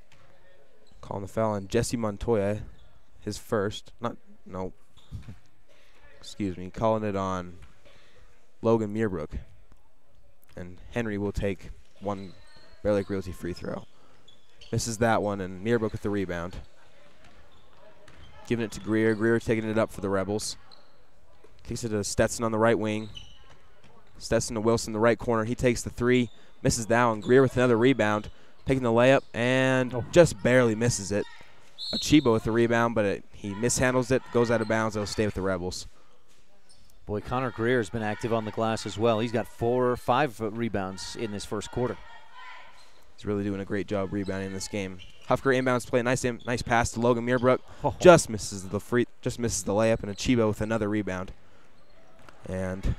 Calling the foul on Jesse Montoya, his first. Calling it on Logan Muirbrook. And Henry will take 1 Bear Lake Realty free throw. Misses that one, and Muirbrook with the rebound. Giving it to Greer. Greer taking it up for the Rebels. Kicks it to Stetson on the right wing. Stetson to Wilson in the right corner. He takes the 3, misses that one. Greer with another rebound, taking the layup, and just barely misses it. Achiba with the rebound, but he mishandles it, goes out of bounds. It'll stay with the Rebels. Boy, Connor Greer has been active on the glass as well. He's got 4 or 5 rebounds in this first quarter. He's really doing a great job rebounding this game. Hufker inbounds play, nice pass to Logan Muirbrook. Just misses the layup, and Achiba with another rebound. And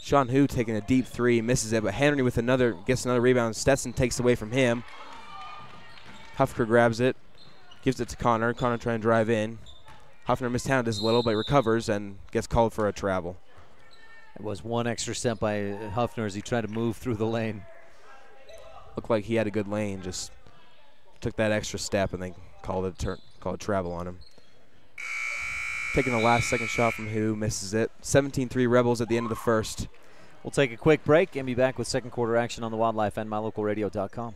Sean Hu taking a deep 3, misses it, but Henry with gets another rebound. Stetson takes away from him. Hufker grabs it, gives it to Connor. Connor trying to drive in. Huffner mishandled this a little, but recovers and gets called for a travel. It was 1 extra step by Huffner as he tried to move through the lane. Looked like he had a good lane, just took that extra step and then called a travel on him. Taking the last second shot from Hu, misses it. 17-3 Rebels at the end of the first. We'll take a quick break and be back with second quarter action on the Wildlife and MyLocalRadio.com.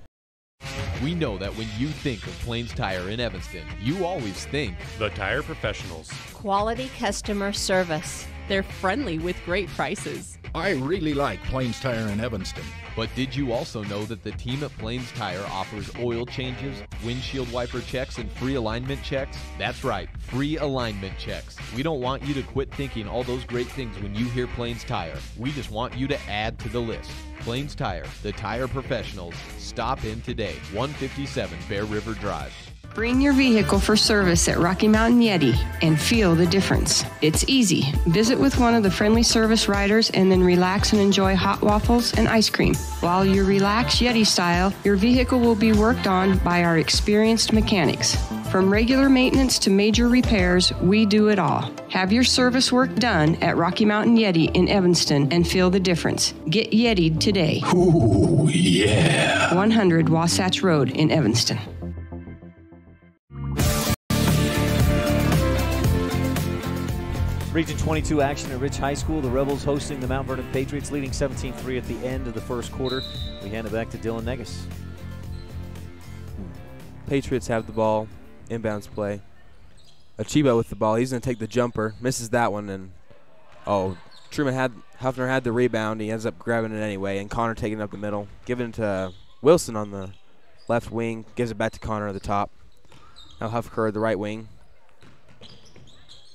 We know that when you think of Plains Tire in Evanston, you always think The Tire Professionals. Quality customer service. They're friendly with great prices. I really like Plains Tire in Evanston. But did you also know that the team at Plains Tire offers oil changes, windshield wiper checks, and free alignment checks? That's right, free alignment checks. We don't want you to quit thinking all those great things when you hear Plains Tire. We just want you to add to the list. Plains Tire, the tire professionals. Stop in today, 157 Bear River Drive. Bring your vehicle for service at Rocky Mountain Yeti and feel the difference. It's easy. Visit with one of the friendly service riders and then relax and enjoy hot waffles and ice cream. While you relax Yeti style, your vehicle will be worked on by our experienced mechanics. From regular maintenance to major repairs, we do it all. Have your service work done at Rocky Mountain Yeti in Evanston and feel the difference. Get Yeti'd today. Ooh, yeah. 100 Wasatch Road in Evanston. Region 22 action at Rich High School. The Rebels hosting the Mount Vernon Patriots, leading 17-3 at the end of the first quarter. We hand it back to Dylan Negus. Patriots have the ball, inbounds play. Achibo with the ball. He's going to take the jumper, misses that one, and Huffner had the rebound. He ends up grabbing it anyway, and Connor taking it up the middle, giving it to Wilson on the left wing, gives it back to Connor at the top. Now Huffker the right wing.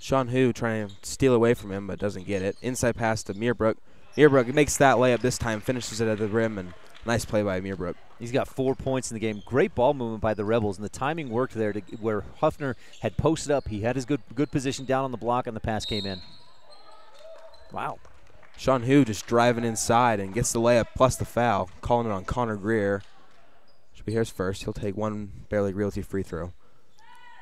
Sean Hu trying to steal away from him, but doesn't get it. Inside pass to Meerbrook. Meerbrook makes that layup this time, finishes it at the rim, and nice play by Meerbrook. He's got 4 points in the game. Great ball movement by the Rebels, and the timing worked there to where Huffner had posted up. He had his good position down on the block, and the pass came in. Wow. Sean Hu just driving inside and gets the layup plus the foul, calling it on Connor Greer. Should be his first. He'll take one Bear League Realty free throw.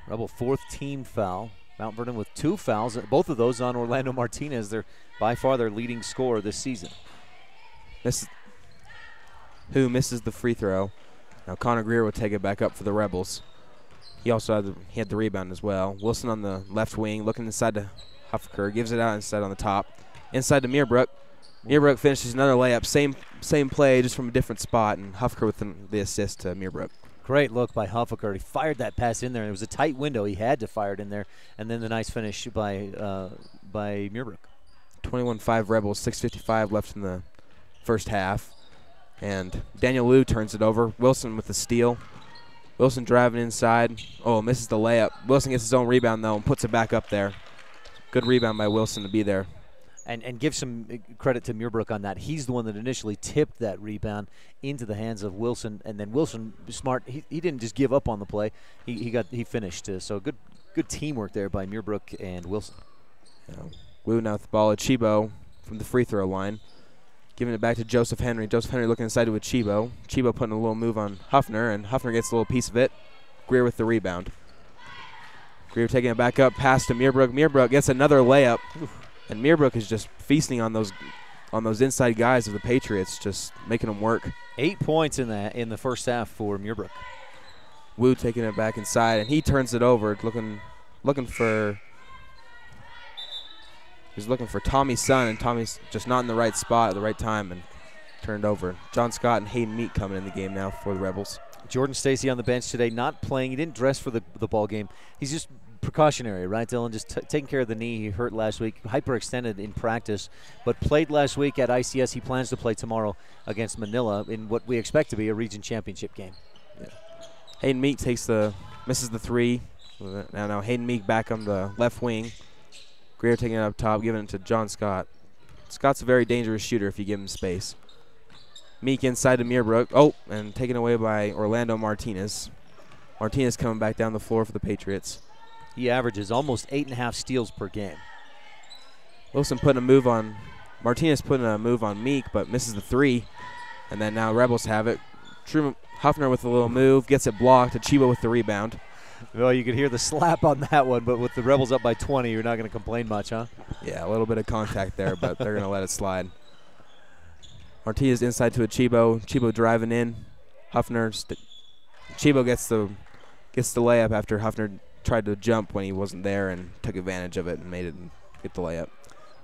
Rebel 4th team foul. Mount Vernon with 2 fouls, both of those on Orlando Martinez. They're by far their leading scorer this season. Hu misses the free throw. Now Connor Greer will take it back up for the Rebels. He also had the rebound as well. Wilson on the left wing, looking inside to Huffker, gives it out inside on the top. Inside to Meerbrook. Meerbrook finishes another layup. Same play, just from a different spot, and Huffker with the assist to Meerbrook. Great look by Huffker. He fired that pass in there. It was a tight window. He had to fire it in there. And then the nice finish by Meerbrook. 21-5 Rebels, 6:55 left in the first half. And Daniel Liu turns it over. Wilson with the steal. Wilson driving inside. Oh, misses the layup. Wilson gets his own rebound, though, and puts it back up there. Good rebound by Wilson to be there. And give some credit to Meerbrook on that. He's the one that initially tipped that rebound into the hands of Wilson, and then Wilson, smart, he didn't just give up on the play. He finished. So good teamwork there by Meerbrook and Wilson. Wu now with the ball. Achibo from the free throw line, giving it back to Joseph Henry. Joseph Henry looking inside to Achibo. Achibo putting a little move on Huffner, and Huffner gets a little piece of it. Greer with the rebound. Greer taking it back up, pass to Meerbrook. Meerbrook gets another layup. Oof. And Meerbrook is just feasting on those inside guys of the Patriots, just making them work. 8 points in the first half for Meerbrook. Wu taking it back inside, and he turns it over, looking for Tommy's son, and Tommy's just not in the right spot at the right time and turned over. John Scott and Hayden Meek coming in the game now for the Rebels. Jordan Stacy on the bench today, not playing. He didn't dress for the ball game. He's just precautionary, right, Dylan? Just taking care of the knee. He hurt last week, hyperextended in practice, but played last week at ICS. He plans to play tomorrow against Manila in what we expect to be a region championship game. Yeah. Hayden Meek misses the three. Now Hayden Meek back on the left wing. Greer taking it up top, giving it to John Scott. Scott's a very dangerous shooter if you give him space. Meek inside to Meerbrook. Oh, and taken away by Orlando Martinez. Martinez coming back down the floor for the Patriots. He averages almost 8.5 steals per game. Wilson putting a move on, Martinez putting a move on Meek, but misses the three. And then now Rebels have it. Huffner with a little move, gets it blocked. Achibo with the rebound. Well, you could hear the slap on that one, but with the Rebels up by 20, you're not going to complain much, huh? Yeah, a little bit of contact there, but they're going to let it slide. Martinez inside to Achibo. Achibo driving in. Huffner. Achibo gets the layup after Huffner tried to jump when he wasn't there and took advantage of it and made it and get the layup.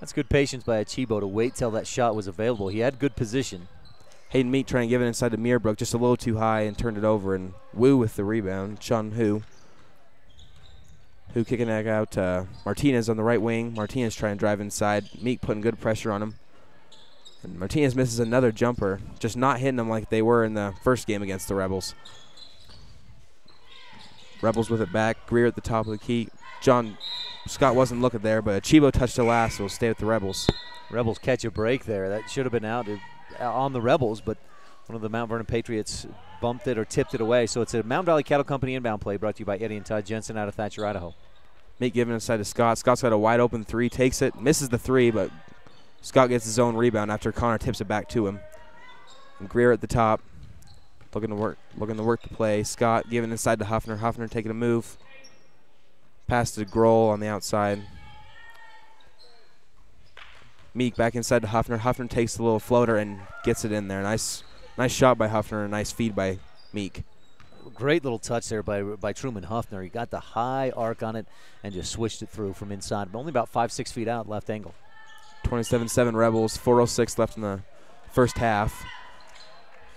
That's good patience by Achibo to wait till that shot was available. He had good position. Hayden Meek trying to give it inside to Meerbrook, just a little too high and turned it over, and Wu with the rebound. Sean Hu. Hu kicking that out to Martinez on the right wing. Martinez trying to drive inside. Meek putting good pressure on him. And Martinez misses another jumper, just not hitting them like they were in the first game against the Rebels. Rebels with it back. Greer at the top of the key. John Scott wasn't looking there, but Achibo touched the last, so we'll stay with the Rebels. Rebels catch a break there. That should have been out on the Rebels, but one of the Mount Vernon Patriots bumped it or tipped it away. So it's a Mountain Valley Cattle Company inbound play brought to you by Eddie and Todd Jensen out of Thatcher, Idaho. Meek giving inside to Scott. Scott's got a wide open three, takes it, misses the three, but Scott gets his own rebound after Connor tips it back to him. And Greer at the top, looking to work the play. Scott giving inside to Huffner. Huffner taking a move. Pass to Grohl on the outside. Meek back inside to Huffner. Huffner takes the little floater and gets it in there. Nice shot by Huffner, and a nice feed by Meek. Great little touch there by Truman Huffner. He got the high arc on it and just switched it through from inside, but only about 5-6 feet out, left angle. 27-7 Rebels, 4:06 left in the first half.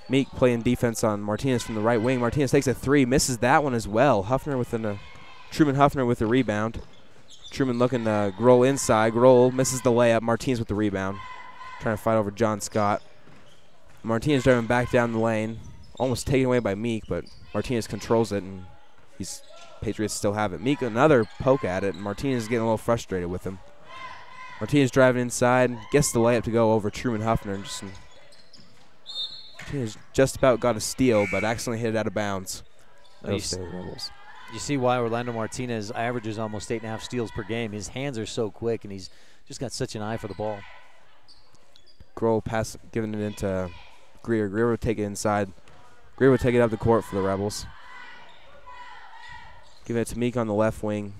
Meek playing defense on Martinez from the right wing. Martinez takes a three, misses that one as well. Truman Huffner with the rebound. Truman looking to Grohl inside. Grohl misses the layup. Martinez with the rebound. Trying to fight over John Scott. Martinez driving back down the lane. Almost taken away by Meek, but Martinez controls it, and Patriots still have it. Meek another poke at it, and Martinez is getting a little frustrated with him. Martinez driving inside, gets the layup to go over Truman Huffner. And Martinez just about got a steal, but accidentally hit it out of bounds. You see why Orlando Martinez averages almost 8.5 steals per game. His hands are so quick, and he's just got such an eye for the ball. Grohl giving it into Greer. Greer would take it inside. Greer would take it up the court for the Rebels. Giving it to Meek on the left wing.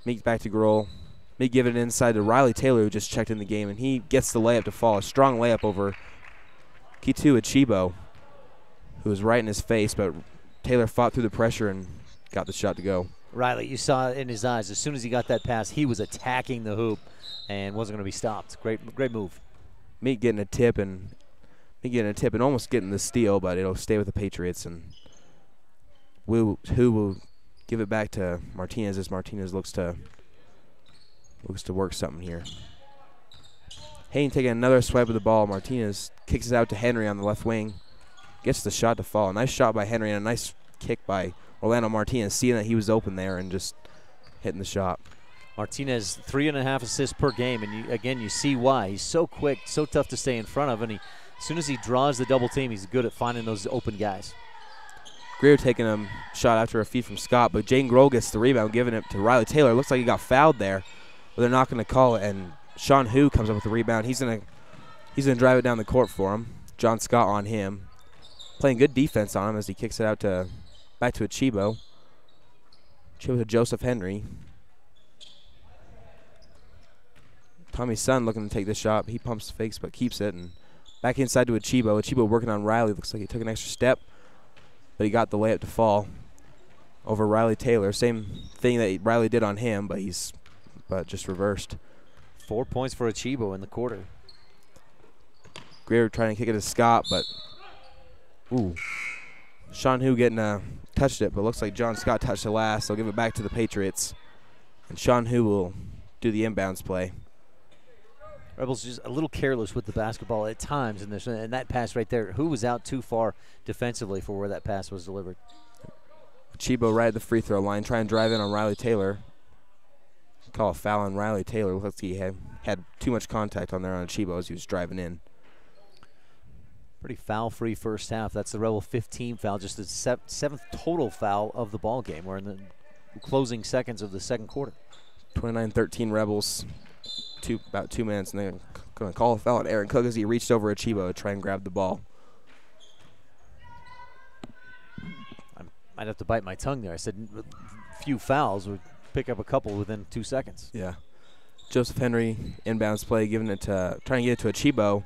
Meek back to Grohl. Meek giving it inside to Riley Taylor, who just checked in the game, and he gets the layup to fall. A strong layup over Kitu Achibo, who was right in his face, but Taylor fought through the pressure and got the shot to go. Riley, you saw it in his eyes. As soon as he got that pass, he was attacking the hoop and wasn't going to be stopped. Great move. Meek getting a tip and almost getting the steal, but it'll stay with the Patriots, and who will give it back to Martinez as Martinez looks to work something here. Hayden taking another swipe of the ball. Martinez kicks it out to Henry on the left wing. Gets the shot to fall. Nice shot by Henry and a nice kick by Orlando Martinez, seeing that he was open there and just hitting the shot. Martinez, 3.5 assists per game, and you see why. He's so quick, so tough to stay in front of, and as soon as he draws the double team, he's good at finding those open guys. Greer taking a shot after a feed from Scott, but Jaden Grohl gets the rebound, giving it to Riley Taylor. Looks like he got fouled there, but they're not going to call it, and Sean Hu comes up with the rebound. He's gonna drive it down the court for him. John Scott on him. Playing good defense on him as he kicks it out back to Achibo. Achibo to Joseph Henry. Tommy's son looking to take this shot. He pumps fakes but keeps it, and back inside to Achibo. Achibo working on Riley. Looks like he took an extra step, but he got the layup to fall over Riley Taylor. Same thing that Riley did on him, but just reversed. 4 points for Achibo in the quarter. Greer trying to kick it to Scott, but Sean Hu touched it, but looks like John Scott touched it last. They'll give it back to the Patriots, and Sean Hu will do the inbounds play. Rebels just a little careless with the basketball at times in this, and that pass right there, Hu was out too far defensively for where that pass was delivered. Achibo right at the free throw line, trying to drive in on Riley Taylor. Call a foul on Riley Taylor. Looks like he had too much contact on there on Achibo as he was driving in. Pretty foul-free first half. That's the Rebel 15 foul, just the seventh total foul of the ball game. We're in the closing seconds of the second quarter. 29-13 Rebels. About 2 minutes, and they're going to call a foul on Aaron Cook as he reached over Achibo to try and grab the ball. I might have to bite my tongue there. I said few fouls would pick up a couple within 2 seconds. Yeah. Joseph Henry, inbounds play, trying to get it to Achibo.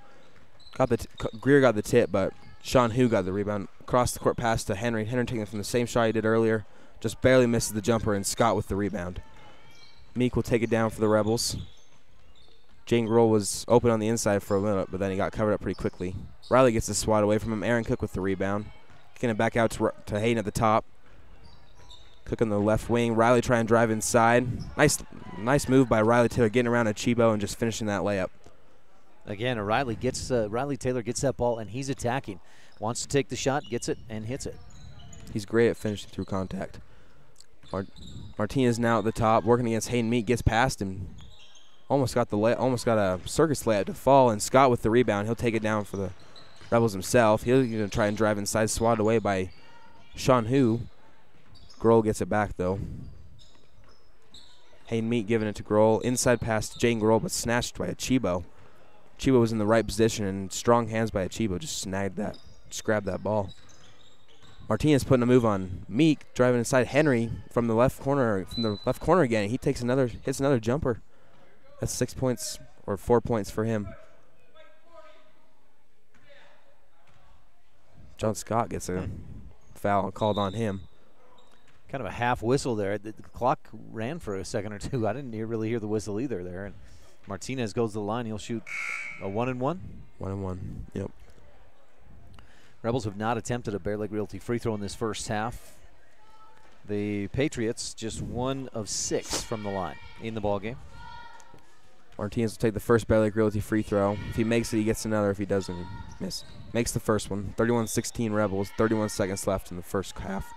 Greer got the tip, but Sean Hu got the rebound. Across the court pass to Henry. Henry taking it from the same shot he did earlier. Just barely misses the jumper, and Scott with the rebound. Meek will take it down for the Rebels. Jaden Grohl was open on the inside for a minute, but then he got covered up pretty quickly. Riley gets the swat away from him. Aaron Cook with the rebound. Kicking it back out to Hayden at the top. Cook on the left wing. Riley trying to drive inside. Nice move by Riley Taylor, getting around Achibo and just finishing that layup. Again, Riley Taylor gets that ball, and he's attacking. Wants to take the shot, gets it, and hits it. He's great at finishing through contact. Martinez now at the top, working against Hayden Meek, gets past him. Almost got a circus layup to fall, and Scott with the rebound. He'll take it down for the Rebels himself. He'll going to try and drive inside, swatted away by Sean Hu. Grohl gets it back, though. Hayden Meek giving it to Grohl. Inside pass to Jaden Grohl, but snatched by Achibo. Achibo was in the right position, and strong hands by Achibo just grabbed that ball. Martinez putting a move on Meek, driving inside Henry from the left corner again. He hits another jumper. That's 6 points or 4 points for him. John Scott gets a foul called on him. Kind of a half whistle there. The clock ran for a second or two. I didn't really hear the whistle either there. And Martinez goes to the line. He'll shoot a 1-and-1. 1-and-1, yep. Rebels have not attempted a Bear Lake Realty free throw in this first half. The Patriots just 1 of 6 from the line in the ball game. Martinez will take the first Bear Lake Realty free throw. If he makes it, he gets another. If he doesn't, he misses. Makes the first one. 31-16 Rebels. 31 seconds left in the first half.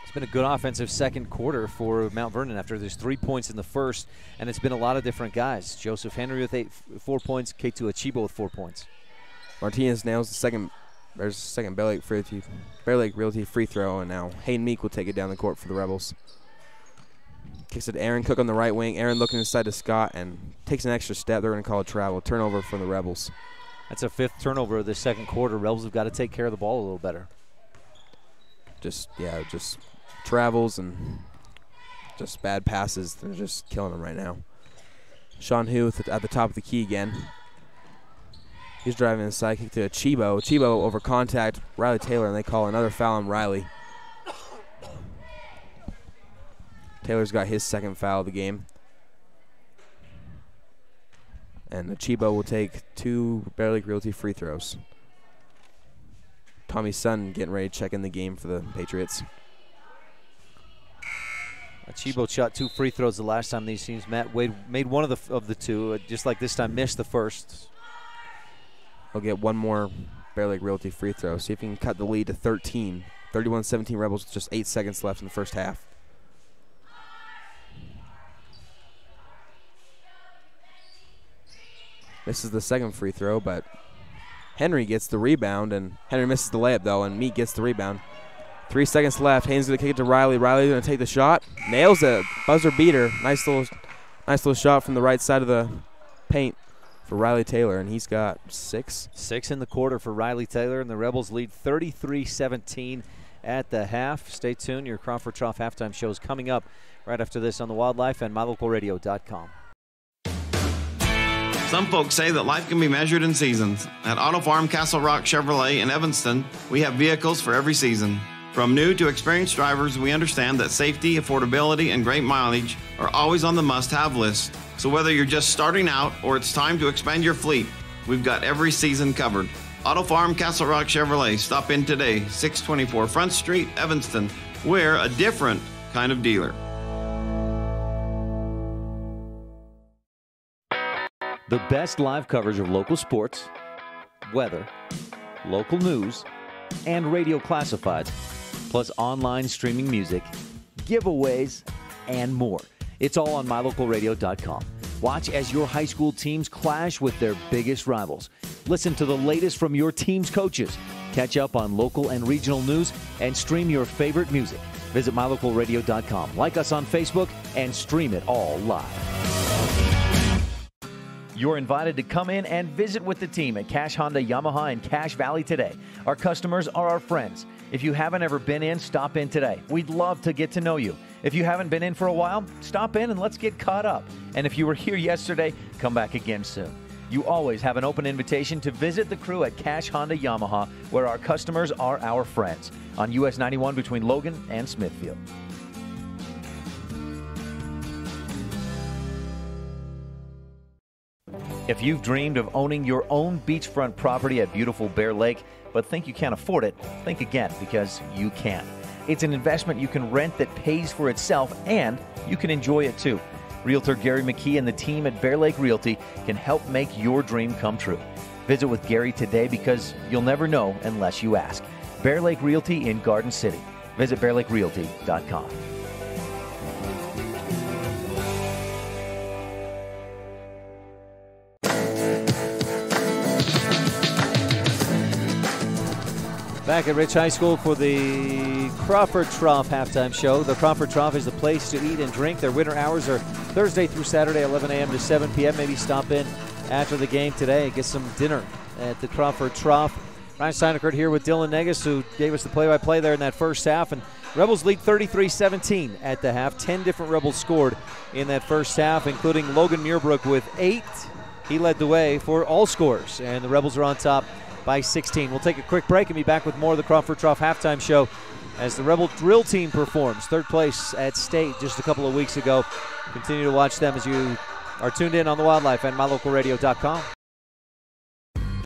It's been a good offensive second quarter for Mount Vernon after there's 3 points in the first, and it's been a lot of different guys. Joseph Henry with 4 points, K2 Achibo with 4 points. Martinez nails the second. There's the second Bear Lake Realty free throw, and now Hayden Meek will take it down the court for the Rebels. Kicks it to Aaron Cook on the right wing. Aaron looking inside to Scott and takes an extra step. They're going to call it travel. Turnover from the Rebels. That's a 5th turnover of the second quarter. Rebels have got to take care of the ball a little better. Just travels and just bad passes. They're just killing them right now. Sean Hu at the top of the key again. He's driving inside, kick to Achibo. Achibo over contact, Riley Taylor, and they call another foul on Riley. Taylor's got his second foul of the game. And Achibo will take 2 Bear Lake Realty free throws. Tommy Sun getting ready to check in the game for the Patriots. Achibo shot 2 free throws the last time these teams met. Wade made one of the 2, just like this time missed the first. He'll get 1 more Bear Lake Realty free throw. See if he can cut the lead to 13. 31-17 Rebels with just 8 seconds left in the first half. This is the second free throw, but Henry gets the rebound, and Henry misses the layup, though, and Meek gets the rebound. 3 seconds left. Haynes going to kick it to Riley. Riley's going to take the shot. Nails it. Buzzer beater. Nice little shot from the right side of the paint for Riley Taylor, and he's got 6. 6 in the quarter for Riley Taylor, and the Rebels lead 33-17 at the half. Stay tuned. Your Crawford Trough halftime show is coming up right after this on the Wildlife and MyLocalRadio.com. Some folks say that life can be measured in seasons. At Auto Farm Castle Rock Chevrolet in Evanston, we have vehicles for every season. From new to experienced drivers, we understand that safety, affordability, and great mileage are always on the must-have list. So whether you're just starting out or it's time to expand your fleet, we've got every season covered. Auto Farm Castle Rock Chevrolet. Stop in today, 624 Front Street, Evanston. We're a different kind of dealer. The best live coverage of local sports, weather, local news, and radio classifieds, plus online streaming music, giveaways, and more. It's all on MyLocalRadio.com. Watch as your high school teams clash with their biggest rivals. Listen to the latest from your team's coaches. Catch up on local and regional news and stream your favorite music. Visit MyLocalRadio.com. Like us on Facebook and stream it all live. You're invited to come in and visit with the team at Cash Honda Yamaha in Cache Valley today. Our customers are our friends. If you haven't ever been in, stop in today. We'd love to get to know you. If you haven't been in for a while, stop in and let's get caught up. And if you were here yesterday, come back again soon. You always have an open invitation to visit the crew at Cache Honda Yamaha, where our customers are our friends, on US 91 between Logan and Smithfield. If you've dreamed of owning your own beachfront property at beautiful Bear Lake, but think you can't afford it, think again, because you can. It's an investment you can rent that pays for itself, and you can enjoy it too. Realtor Gary McKee and the team at Bear Lake Realty can help make your dream come true. Visit with Gary today, because you'll never know unless you ask. Bear Lake Realty in Garden City. Visit bearlakerealty.com. Back at Rich High School for the Crawford Trough halftime show. The Crawford Trough is the place to eat and drink. Their winter hours are Thursday through Saturday, 11 a.m. to 7 p.m. Maybe stop in after the game today and get some dinner at the Crawford Trough. Ryan STEINECKERT here with Dylan Negus, who gave us the play-by-play there in that first half. And Rebels lead 33-17 at the half. 10 different Rebels scored in that first half, including Logan Muirbrook with 8. He led the way for all scores, and the Rebels are on top by 16. We'll take a quick break and be back with more of the Crawford Trough halftime show as the Rebel drill team performs. Third place at state just a couple of weeks ago. Continue to watch them as you are tuned in on the Wildlife and mylocalradio.com.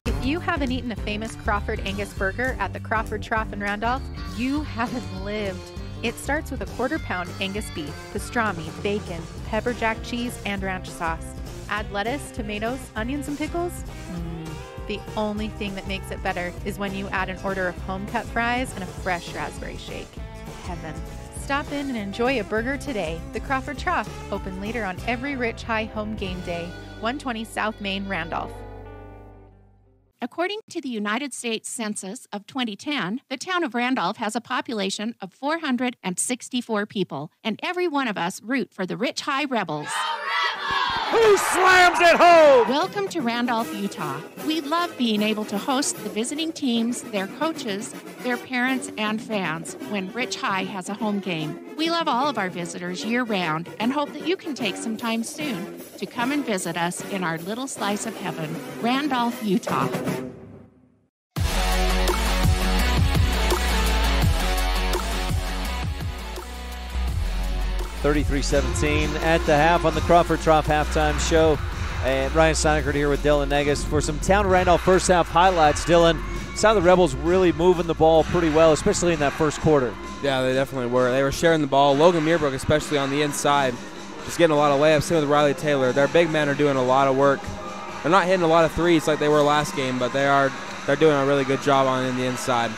If you haven't eaten a famous Crawford Angus burger at the Crawford Trough in Randolph, you haven't lived. It starts with a quarter-pound Angus beef, pastrami, bacon, pepper jack cheese, and ranch sauce. Add lettuce, tomatoes, onions, and pickles. The only thing that makes it better is when you add an order of home-cut fries and a fresh raspberry shake. Heaven. Stop in and enjoy a burger today. The Crawford Trough, open later on every Rich High home game day. 120 South Main, Randolph. According to the United States Census of 2010, the town of Randolph has a population of 464 people, and every one of us root for the Rich High Rebels. Who slams it home? Welcome to Randolph, Utah. We love being able to host the visiting teams, their coaches, their parents, and fans when Rich High has a home game. We love all of our visitors year-round and hope that you can take some time soon to come and visit us in our little slice of heaven, Randolph, Utah. (33-17) at the half on the Crawford Trough halftime show. And Ryan STEINECKERT here with Dylan Negus for some Town of Randolph first half highlights. Dylan, saw the Rebels really moving the ball pretty well, especially in that first quarter. Yeah, they definitely were. They were sharing the ball. Logan Muirbrook, especially on the inside, just getting a lot of layups. Same with Riley Taylor. Their big men are doing a lot of work. They're not hitting a lot of threes like they were last game, but they're doing a really good job on the inside.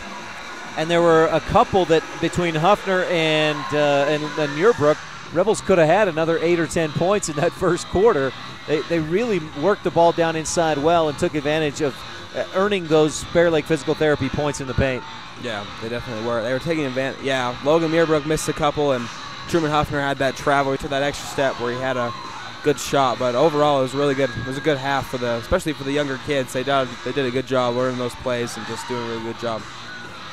And there were a couple that between Huffner and Muirbrook, Rebels could have had another 8 or 10 points in that first quarter. They really worked the ball down inside well and took advantage of earning those Bear Lake physical therapy points in the paint. Yeah, they definitely were. They were taking advantage. Yeah, Logan Muirbrook missed a couple, and Truman Huffner had that travel. He took that extra step where he had a good shot. But overall, it was really good. It was a good half especially for the younger kids. They did a good job learning those plays and just doing a really good job.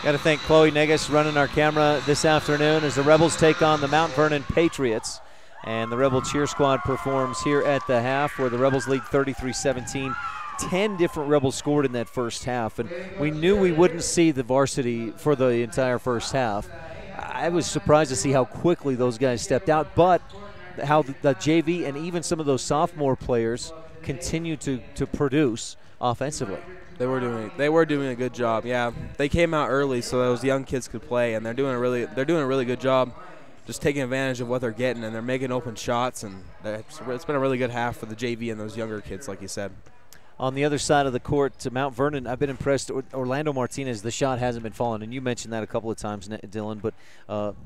Got to thank Chloe Negus running our camera this afternoon as the Rebels take on the Mount Vernon Patriots. And the Rebel Cheer Squad performs here at the half, where the Rebels lead 33-17. 10 different Rebels scored in that first half, and we knew we wouldn't see the varsity for the entire first half. I was surprised to see how quickly those guys stepped out, but how the JV and even some of those sophomore players continue to produce offensively. They were doing a good job. Yeah, they came out early so those young kids could play, and they're doing a really good job, just taking advantage of what they're getting, and they're making open shots, and it's been a really good half for the JV and those younger kids, like you said. On the other side of the court, to Mount Vernon, I've been impressed. Orlando Martinez, the shot hasn't been falling, and you mentioned that a couple of times, Dylan, but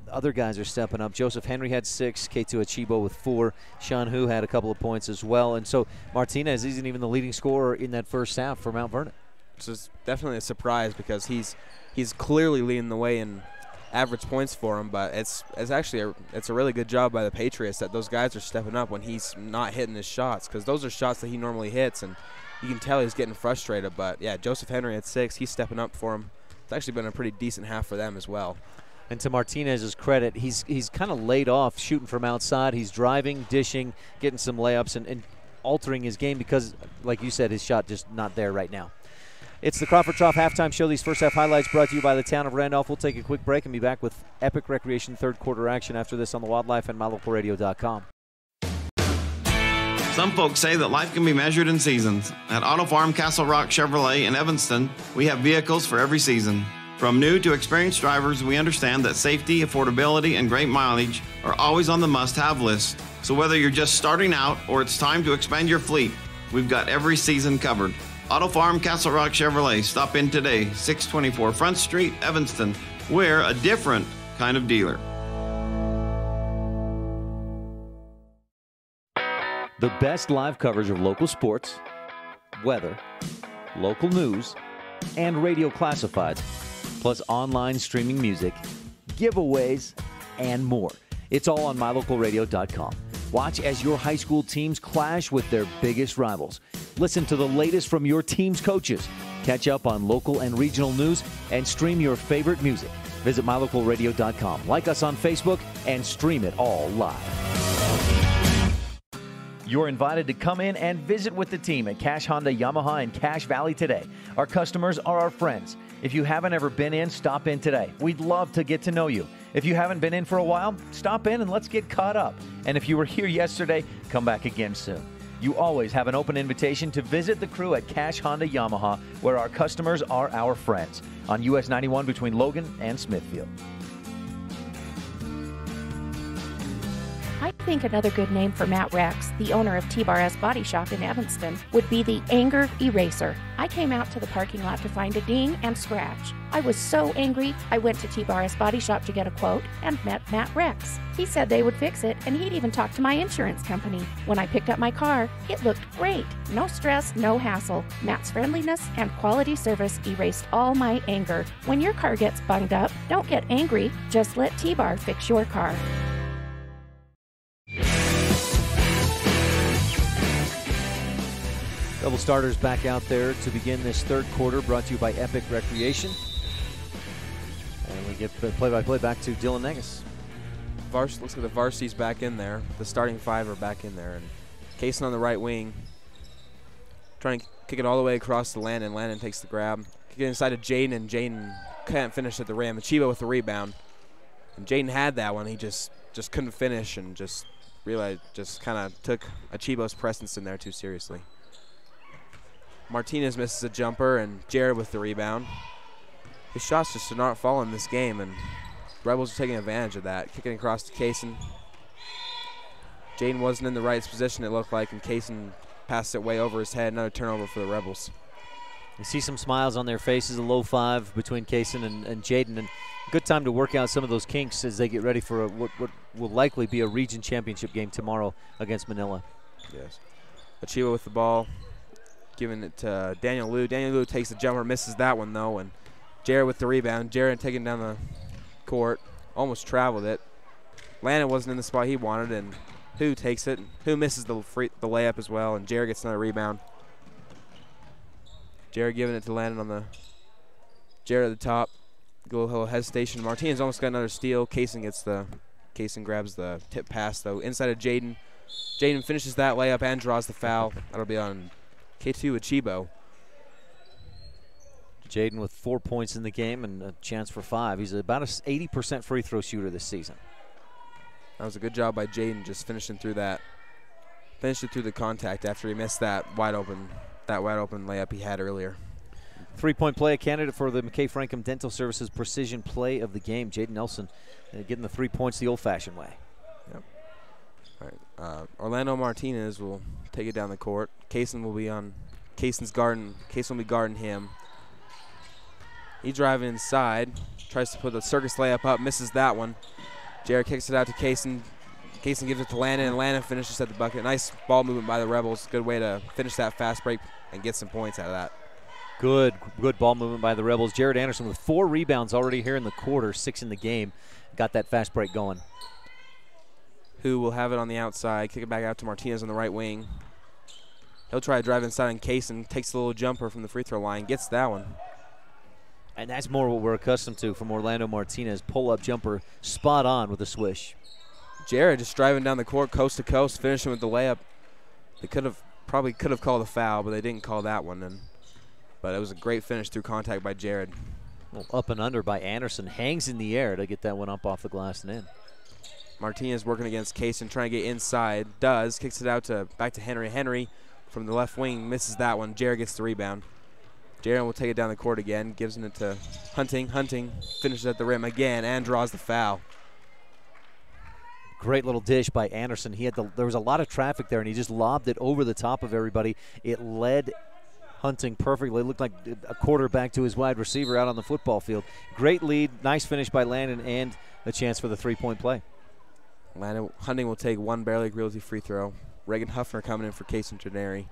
other guys are stepping up. Joseph Henry had 6, K2 Achibo with 4, Sean Hu had a couple of points as well, and so Martinez isn't even the leading scorer in that first half for Mount Vernon. Which is definitely a surprise because he's clearly leading the way in average points for him, but it's actually a really good job by the Patriots that those guys are stepping up when he's not hitting his shots, because those are shots that he normally hits, and you can tell he's getting frustrated. But yeah, Joseph Henry at 6, he's stepping up for him. It's actually been a pretty decent half for them as well. And to Martinez's credit, he's kind of laid off shooting from outside. He's driving, dishing, getting some layups, and altering his game because, like you said, his shot just not there right now. It's the Crawford Trough halftime show. These first half highlights brought to you by the Town of Randolph. We'll take a quick break and be back with epic recreation third quarter action after this on the Wildlife and mylocalradio.com. Some folks say that life can be measured in seasons. At Auto Farm Castle Rock Chevrolet in Evanston, we have vehicles for every season. From new to experienced drivers, we understand that safety, affordability, and great mileage are always on the must-have list. So whether you're just starting out or it's time to expand your fleet, we've got every season covered. Auto Farm Castle Rock Chevrolet. Stop in today, 624 Front Street, Evanston. We're a different kind of dealer. The best live coverage of local sports, weather, local news, and radio classifieds, plus online streaming music, giveaways, and more. It's all on mylocalradio.com. Watch as your high school teams clash with their biggest rivals. Listen to the latest from your team's coaches. Catch up on local and regional news and stream your favorite music. Visit mylocalradio.com. Like us on Facebook and stream it all live. You're invited to come in and visit with the team at Cash Honda Yamaha in Cache Valley today. Our customers are our friends. If you haven't ever been in, stop in today. We'd love to get to know you. If you haven't been in for a while, stop in and let's get caught up. And if you were here yesterday, come back again soon. You always have an open invitation to visit the crew at Cash Honda Yamaha, where our customers are our friends, on US 91 between Logan and Smithfield. I think another good name for Matt Rex, the owner of T-Bar-S Body Shop in Evanston, would be the Anger Eraser. I came out to the parking lot to find a ding and scratch. I was so angry, I went to T-Bar-S Body Shop to get a quote and met Matt Rex. He said they would fix it, and he'd even talk to my insurance company. When I picked up my car, it looked great. No stress, no hassle. Matt's friendliness and quality service erased all my anger. When your car gets bunged up, don't get angry. Just let T-Bar fix your car. Double starters back out there to begin this third quarter, brought to you by Epic Recreation. And we get play-by-play back to Dylan Negus. Looks like the varsity's back in there. The starting five are back in there. And Kaysen on the right wing, trying to kick it all the way across to Landon. Landon takes the grab. Kick it inside to Jaden, and Jaden can't finish at the rim. Achiba with the rebound. And Jaden had that one. He just couldn't finish and just realized, just kind of took Achiba's presence in there too seriously. Martinez misses a jumper, and Jared with the rebound. His shots just did not fall in this game, and Rebels are taking advantage of that. Kicking across to Kaysen. Jaden wasn't in the right position, it looked like, and Kaysen passed it way over his head. Another turnover for the Rebels. You see some smiles on their faces, a low five between Kaysen and Jaden, and good time to work out some of those kinks as they get ready for what will likely be a region championship game tomorrow against Manila. Yes. Achiba with the ball, giving it to Daniel Liu. Daniel Liu takes the jumper, misses that one though, and Jared with the rebound. Jared taking down the court, almost traveled it. Landon wasn't in the spot he wanted, and Hu takes it. Hu misses the layup as well, and Jared gets another rebound. Jared giving it to Landon on the Jared at the top. A little hesitation. Martinez almost got another steal. Kaysen grabs the tip pass though inside of Jaden. Jaden finishes that layup and draws the foul. That'll be on K2 Achibo. Jaden with 4 points in the game and a chance for 5. He's about an 80% free throw shooter this season. That was a good job by Jaden, just finishing through that. Finished it through the contact after he missed that wide open layup he had earlier. 3-point play, a candidate for the McKay Frankham Dental Services Precision Play of the Game. Jaden Nelson getting the 3 points the old-fashioned way. Yep. All right. Orlando Martinez will take it down the court. Kaysen will be on Kaysen's garden. Kaysen will be guarding him. He driving inside, tries to put the circus layup up, misses that one. Jared kicks it out to Kaysen. Kaysen gives it to Landon, and Landon finishes at the bucket. Nice ball movement by the Rebels. Good way to finish that fast break and get some points out of that. Good ball movement by the Rebels. Jared Anderson with 4 rebounds already here in the quarter, 6 in the game. Got that fast break going. Hu will have it on the outside, kick it back out to Martinez on the right wing. He'll try to drive inside on Kaysen, takes a little jumper from the free throw line, gets that one. And that's more what we're accustomed to from Orlando Martinez. Pull-up jumper, spot on with a swish. Jared just driving down the court, coast to coast, finishing with the layup. They probably could have called a foul, but they didn't call that one. But it was a great finish through contact by Jared. Well, up and under by Anderson. Hangs in the air to get that one up off the glass and in. Martinez working against Kaysen, trying to get inside. Does. Kicks it out back to Henry. Henry from the left wing misses that one. Jared gets the rebound. Jared will take it down the court again, gives it to Hunting. Hunting finishes at the rim again and draws the foul. Great little dish by Anderson. There was a lot of traffic there, and he just lobbed it over the top of everybody. It led Hunting perfectly. It looked like a quarterback to his wide receiver out on the football field. Great lead. Nice finish by Landon and a chance for the three-point play. Hunting will take one Bear Lake Realty free throw. Reagan Huffner coming in for Kaysen Trenary.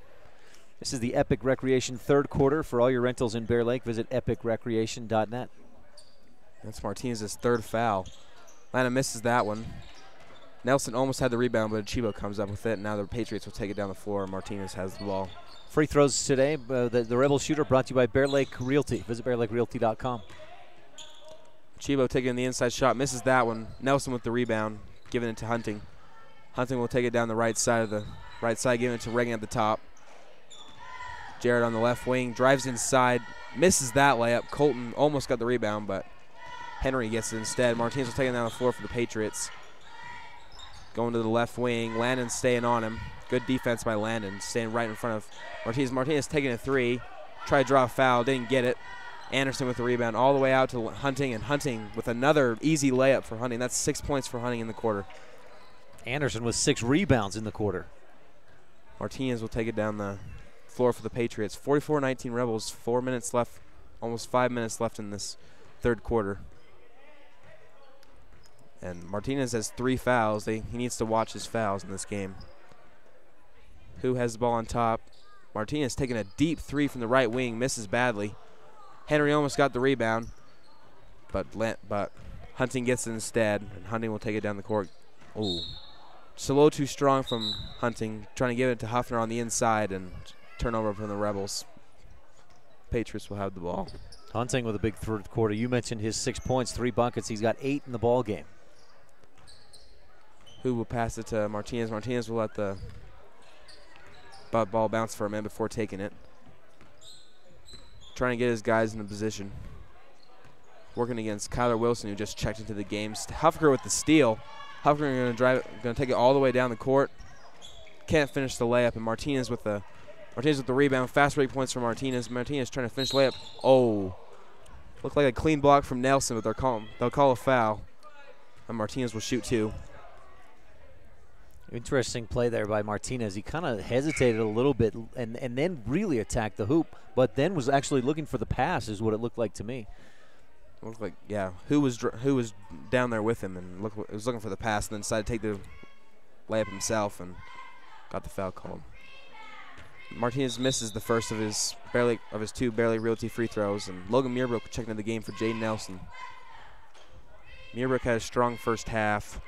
This is the Epic Recreation third quarter. For all your rentals in Bear Lake, visit epicrecreation.net. That's Martinez's third foul. Landon misses that one. Nelson almost had the rebound, but Chibo comes up with it. Now the Patriots will take it down the floor. Martinez has the ball. Free throws today. The Rebel Shooter brought to you by Bear Lake Realty. Visit bearlakerealty.com. Chibo taking the inside shot, misses that one. Nelson with the rebound, giving it to Hunting. Hunting will take it down the right side, giving it to Reagan at the top. Jared on the left wing, drives inside, misses that layup. Colton almost got the rebound, but Henry gets it instead. Martinez will take it down the floor for the Patriots. Going to the left wing, Landon staying on him. Good defense by Landon, staying right in front of Martinez. Martinez taking a three, tried to draw a foul, didn't get it. Anderson with the rebound all the way out to Hunting, and Hunting with another easy layup for Hunting. That's 6 points for Hunting in the quarter. Anderson with 6 rebounds in the quarter. Martinez will take it down the floor for the Patriots. 44-19 Rebels, 4 minutes left, almost 5 minutes left in this third quarter. And Martinez has 3 fouls. He needs to watch his fouls in this game. Who has the ball on top? Martinez taking a deep three from the right wing, misses badly. Henry almost got the rebound, but Hunting gets it instead, and Hunting will take it down the court. Ooh. Just a little too strong from Hunting, trying to give it to Huffner on the inside, and turnover from the Rebels. Patriots will have the ball. Hunting with a big third quarter. You mentioned his 6 points, 3 buckets. He's got 8 in the ball game. Who will pass it to Martinez? Martinez will let the ball bounce for a minute before taking it. Trying to get his guys in a position. Working against Kyler Wilson, who just checked into the game. Hufker with the steal. Hufker going to take it all the way down the court. Can't finish the layup, and Martinez with the rebound. Fast break points for Martinez. Martinez trying to finish the layup. Oh, looked like a clean block from Nelson, but they'll call a foul, and Martinez will shoot 2. Interesting play there by Martinez. He kind of hesitated a little bit and then really attacked the hoop, but then was actually looking for the pass is what it looked like to me. It looked like, yeah, who was down there with him and was looking for the pass and then decided to take the layup himself and got the foul called. Martinez misses the first of his 2 Bear Lake Realty free throws, and Logan Muirbrook checking into the game for Jaden Nelson. Muirbrook had a strong first half.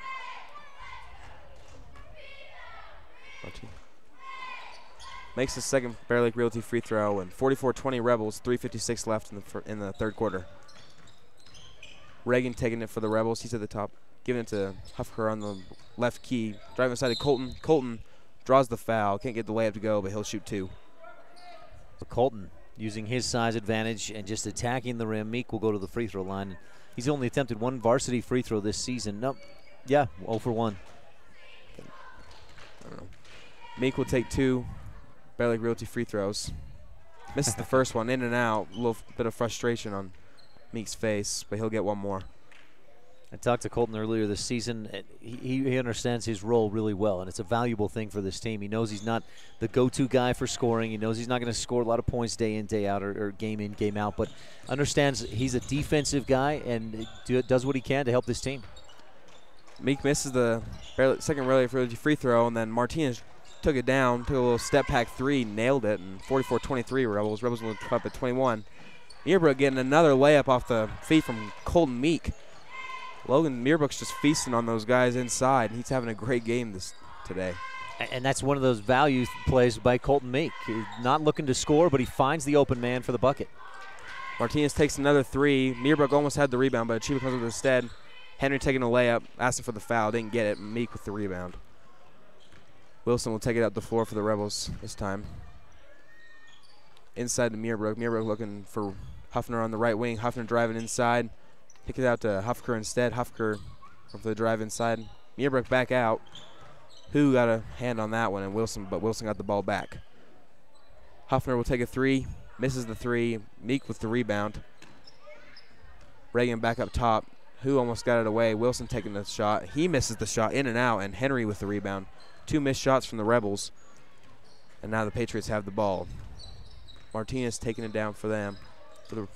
Makes his second Bear Lake Realty free throw, and 44-20 Rebels, 3:56 left in the third quarter. Reagan taking it for the Rebels. He's at the top, giving it to Hufker on the left key. Driving inside to Colton. Colton draws the foul. Can't get the layup to go, but he'll shoot 2. So Colton using his size advantage and just attacking the rim. Meek will go to the free throw line. He's only attempted 1 varsity free throw this season. Nope. Yeah, 0 for 1. I don't know. Meek will take 2 Bear Lake Realty free throws. Misses the first one, in and out. A little bit of frustration on Meek's face, but he'll get 1 more. I talked to Colton earlier this season. He understands his role really well, and it's a valuable thing for this team. He knows he's not the go-to guy for scoring. He knows he's not going to score a lot of points day in, day out, or game in, game out, but understands he's a defensive guy and does what he can to help this team. Meek misses the second Realty free throw, and then Martinez took it down, took a little step back 3, nailed it, and 44-23 Rebels. Rebels will come up at 21. Muirbrook getting another layup off the feet from Colton Meek. Logan Muirbrook's just feasting on those guys inside. He's having a great game today. And that's one of those value plays by Colton Meek. He's not looking to score, but he finds the open man for the bucket. Martinez takes another 3. Muirbrook almost had the rebound, but Chiba comes with instead. Henry taking a layup, asking for the foul, didn't get it. Meek with the rebound. Wilson will take it up the floor for the Rebels this time. Inside to Muirbrook. Muirbrook looking for Huffner on the right wing. Huffner driving inside. Kick it out to Hufker instead. Hufker for the drive inside. Muirbrook back out. Who got a hand on that one, and Wilson got the ball back. Huffner will take a three, misses the three. Meek with the rebound. Reagan back up top. Who almost got it away. Wilson taking the shot. He misses the shot in and out, and Henry with the rebound. 2 missed shots from the Rebels. And now the Patriots have the ball. Martinez taking it down for them, for the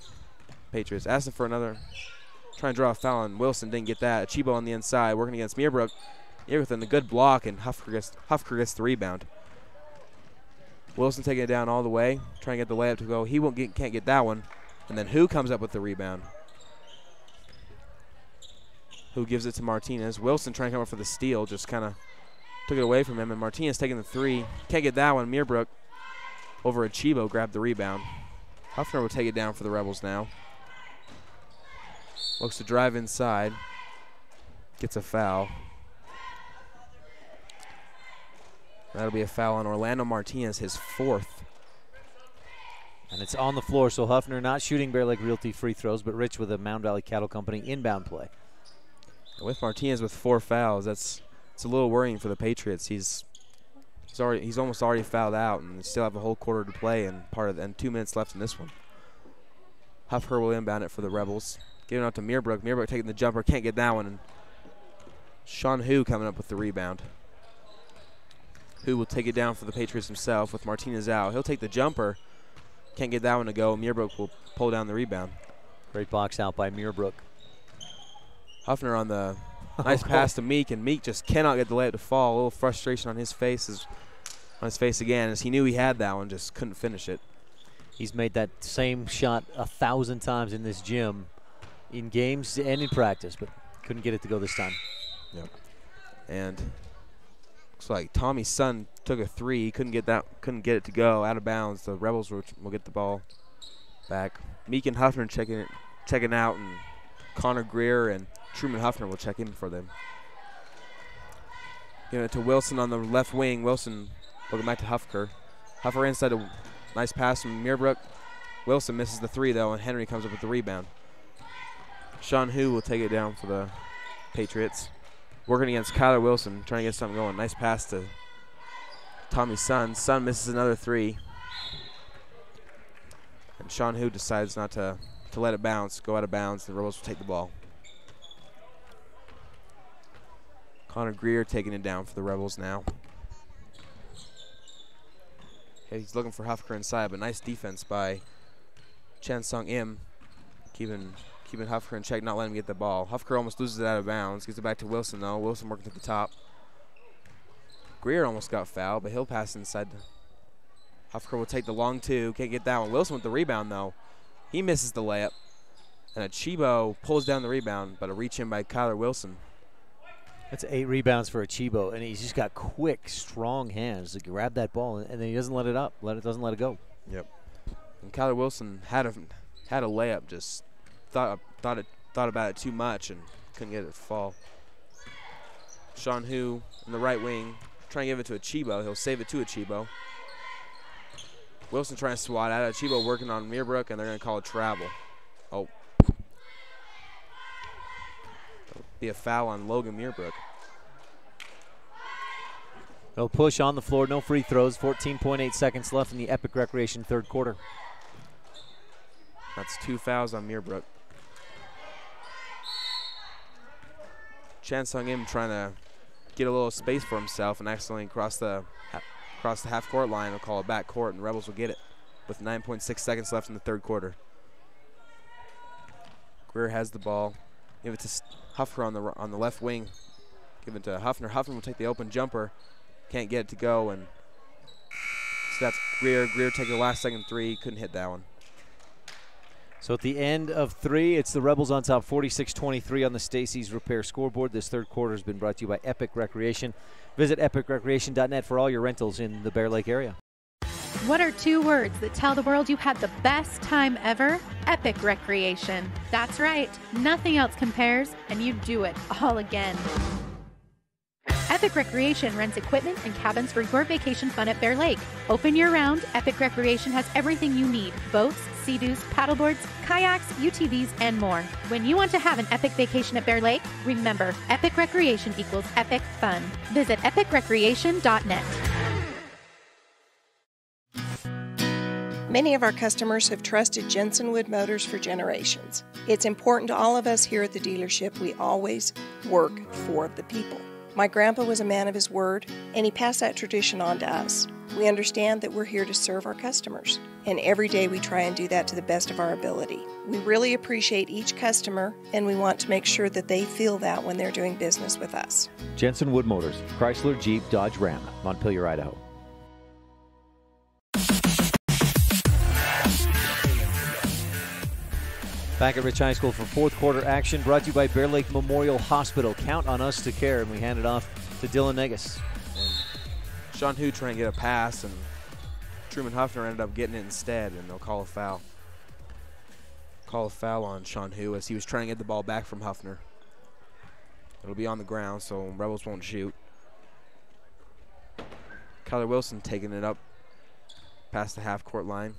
Patriots. Asking for another, trying to draw a foul, and Wilson didn't get that. Achibo on the inside, working against Muirbrook. Muirbrook in a good block, and Huffker gets the rebound. Wilson taking it down all the way, trying to get the layup to go. He can't get that one. And then Who comes up with the rebound. Who gives it to Martinez. Wilson trying to come up for the steal, just kind of took it away from him, and Martinez taking the three. Can't get that one. Muirbrook over Achibo grabbed the rebound. Huffner will take it down for the Rebels now. Looks to drive inside. Gets a foul. That'll be a foul on Orlando Martinez, his 4th. And it's on the floor, so Huffner not shooting Bear Lake Realty free throws, but Rich with a Mound Valley Cattle Company inbound play. With Martinez with 4 fouls, it's a little worrying for the Patriots. He's almost already fouled out, and they still have a whole quarter to play and 2 minutes left in this one. Huffner will inbound it for the Rebels. Giving out to Muirbrook. Muirbrook taking the jumper, can't get that one. And Sean Who coming up with the rebound. Who will take it down for the Patriots himself with Martinez out. He'll take the jumper, can't get that one to go. Muirbrook will pull down the rebound. Great box out by Muirbrook. Huffner on the nice pass to Meek, and Meek just cannot get the layup to fall. A little frustration on his face again, as he knew he had that one, just couldn't finish it. He's made that same shot 1,000 times in this gym, in games and in practice, but couldn't get it to go this time. Yep. And looks like Tommy's son took a three. He couldn't get it to go out of bounds. The Rebels will get the ball back. Meek and Huffner checking out, and Connor Greer and Truman Huffner will check in for them. Giving it to Wilson on the left wing. Wilson looking back to Huffker. Huffner inside, a nice pass from Muirbrook. Wilson misses the three, though, and Henry comes up with the rebound. Sean Hu will take it down for the Patriots. Working against Kyler Wilson, trying to get something going. Nice pass to Tommy's son. Son misses another three. And Sean Hu decides not to let it bounce, go out of bounds. The Rebels will take the ball. Connor Greer taking it down for the Rebels now. Okay, he's looking for Huffker inside, but nice defense by Chan Sung Im, keeping Huffker in check, not letting him get the ball. Huffker almost loses it out of bounds. Gives it back to Wilson, though. Wilson working to the top. Greer almost got fouled, but he'll pass inside. Huffker will take the long two. Can't get that one. Wilson with the rebound, though. He misses the layup. And Achibo pulls down the rebound, but a reach in by Kyler Wilson. That's 8 rebounds for Achibo, and he's just got quick, strong hands to grab that ball, and then he doesn't let it up. Doesn't let it go. Yep. And Kyler Wilson had a layup, just thought about it too much and couldn't get it to fall. Sean Hu in the right wing, trying to give it to Achibo. He'll save it to Achibo. Wilson trying to swat at it. Achibo working on Muirbrook, and they're going to call a travel. Oh. That'll be a foul on Logan Muirbrook. No push on the floor, no free throws. 14.8 seconds left in the Epic Recreation third quarter. That's 2 fouls on Muirbrook. Chan Sung Im trying to get a little space for himself and accidentally cross the half-court line. Will call it back court, and Rebels will get it with 9.6 seconds left in the third quarter. Greer has the ball. Give it to Huffner on the left wing. Give it to Huffner. Huffner will take the open jumper. Can't get it to go, and so that's Greer. Greer taking the last second three. Couldn't hit that one. So at the end of 3, it's the Rebels on top, 46-23 on the Stacey's Repair scoreboard. This third quarter has been brought to you by Epic Recreation. Visit epicrecreation.net for all your rentals in the Bear Lake area. What are 2 words that tell the world you had the best time ever? Epic Recreation. That's right. Nothing else compares, and you do it all again. Epic Recreation rents equipment and cabins for your vacation fun at Bear Lake. Open year-round, Epic Recreation has everything you need: boats, sea-doos, paddleboards, kayaks, UTVs, and more. When you want to have an epic vacation at Bear Lake, remember, Epic Recreation equals epic fun. Visit epicrecreation.net. Many of our customers have trusted Jensen Wood Motors for generations. It's important to all of us here at the dealership we always work for the people. My grandpa was a man of his word, and he passed that tradition on to us. We understand that we're here to serve our customers, and every day we try and do that to the best of our ability. We really appreciate each customer, and we want to make sure that they feel that when they're doing business with us. Jensen Wood Motors, Chrysler, Jeep, Dodge, Ram, Montpelier, Idaho. Back at Rich High School for fourth quarter action, brought to you by Bear Lake Memorial Hospital. Count on us to care, and we hand it off to Dylan Negus. Sean Hu trying to get a pass, and Truman Huffner ended up getting it instead, and they'll call a foul. Call a foul on Sean Hu as he was trying to get the ball back from Huffner. It'll be on the ground, so Rebels won't shoot. Kyler Wilson taking it up past the half-court line.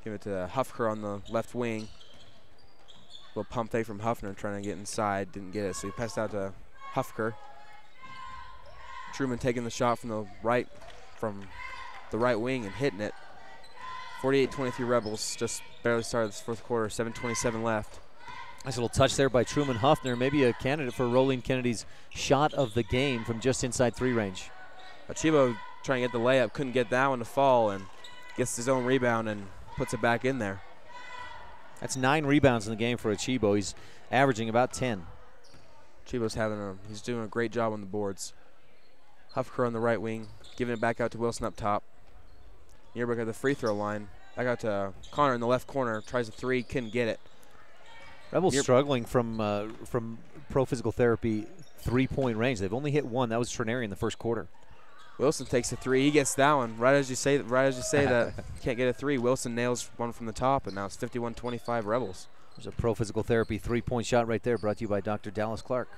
Give it to Huffker on the left wing. Little pump fake from Huffner trying to get inside. Didn't get it, so he passed out to Huffker. Truman taking the shot from the right wing and hitting it. 48-23 Rebels. Just barely started this fourth quarter. 7:27 left. Nice little touch there by Truman Huffner. Maybe a candidate for Rolling Kennedy's shot of the game from just inside 3 range. Achibo trying to get the layup. Couldn't get that one to fall, and gets his own rebound and puts it back in there. That's 9 rebounds in the game for Achibo. He's averaging about 10. Achibo's he's doing a great job on the boards. Huffker on the right wing, giving it back out to Wilson up top. Nierbrook at the free throw line. Back out to Connor in the left corner. Tries a 3, couldn't get it. Rebels struggling from pro physical therapy 3-point range. They've only hit 1. That was Trenary in the first quarter. Wilson takes a 3. He gets that one. Right as you say that can't get a 3. Wilson nails one from the top, and now it's 51-25 Rebels. There's a pro physical therapy 3-point shot right there, brought to you by Dr. Dallas Clark.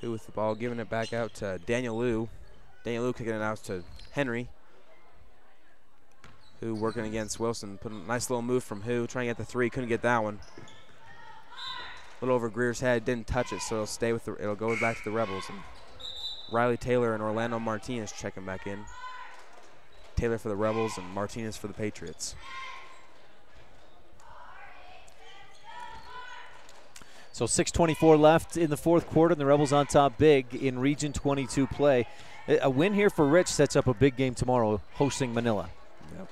Who with the ball, giving it back out to Daniel Liu. Daniel Liu kicking it out to Henry. Who working against Wilson. Put a nice little move from Who, trying to get the 3. Couldn't get that one. A little over Greer's head, didn't touch it, so it'll go back to the Rebels. And Riley Taylor and Orlando Martinez checking back in. Taylor for the Rebels and Martinez for the Patriots. So 6:24 left in the fourth quarter, and the Rebels on top big in Region 22 play. A win here for Rich sets up a big game tomorrow, hosting Manila. Yep.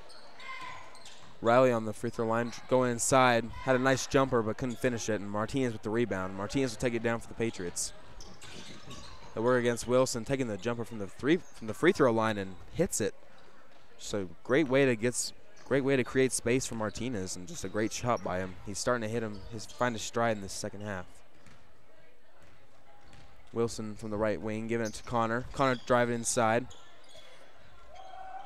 Riley on the free throw line, going inside, had a nice jumper but couldn't finish it, and Martinez with the rebound. Martinez will take it down for the Patriots. They work against Wilson, taking the jumper from the free throw line and hits it. So great way to create space for Martinez, and just a great shot by him. He's starting to find his stride in the second half. Wilson from the right wing, giving it to Connor. Connor driving inside.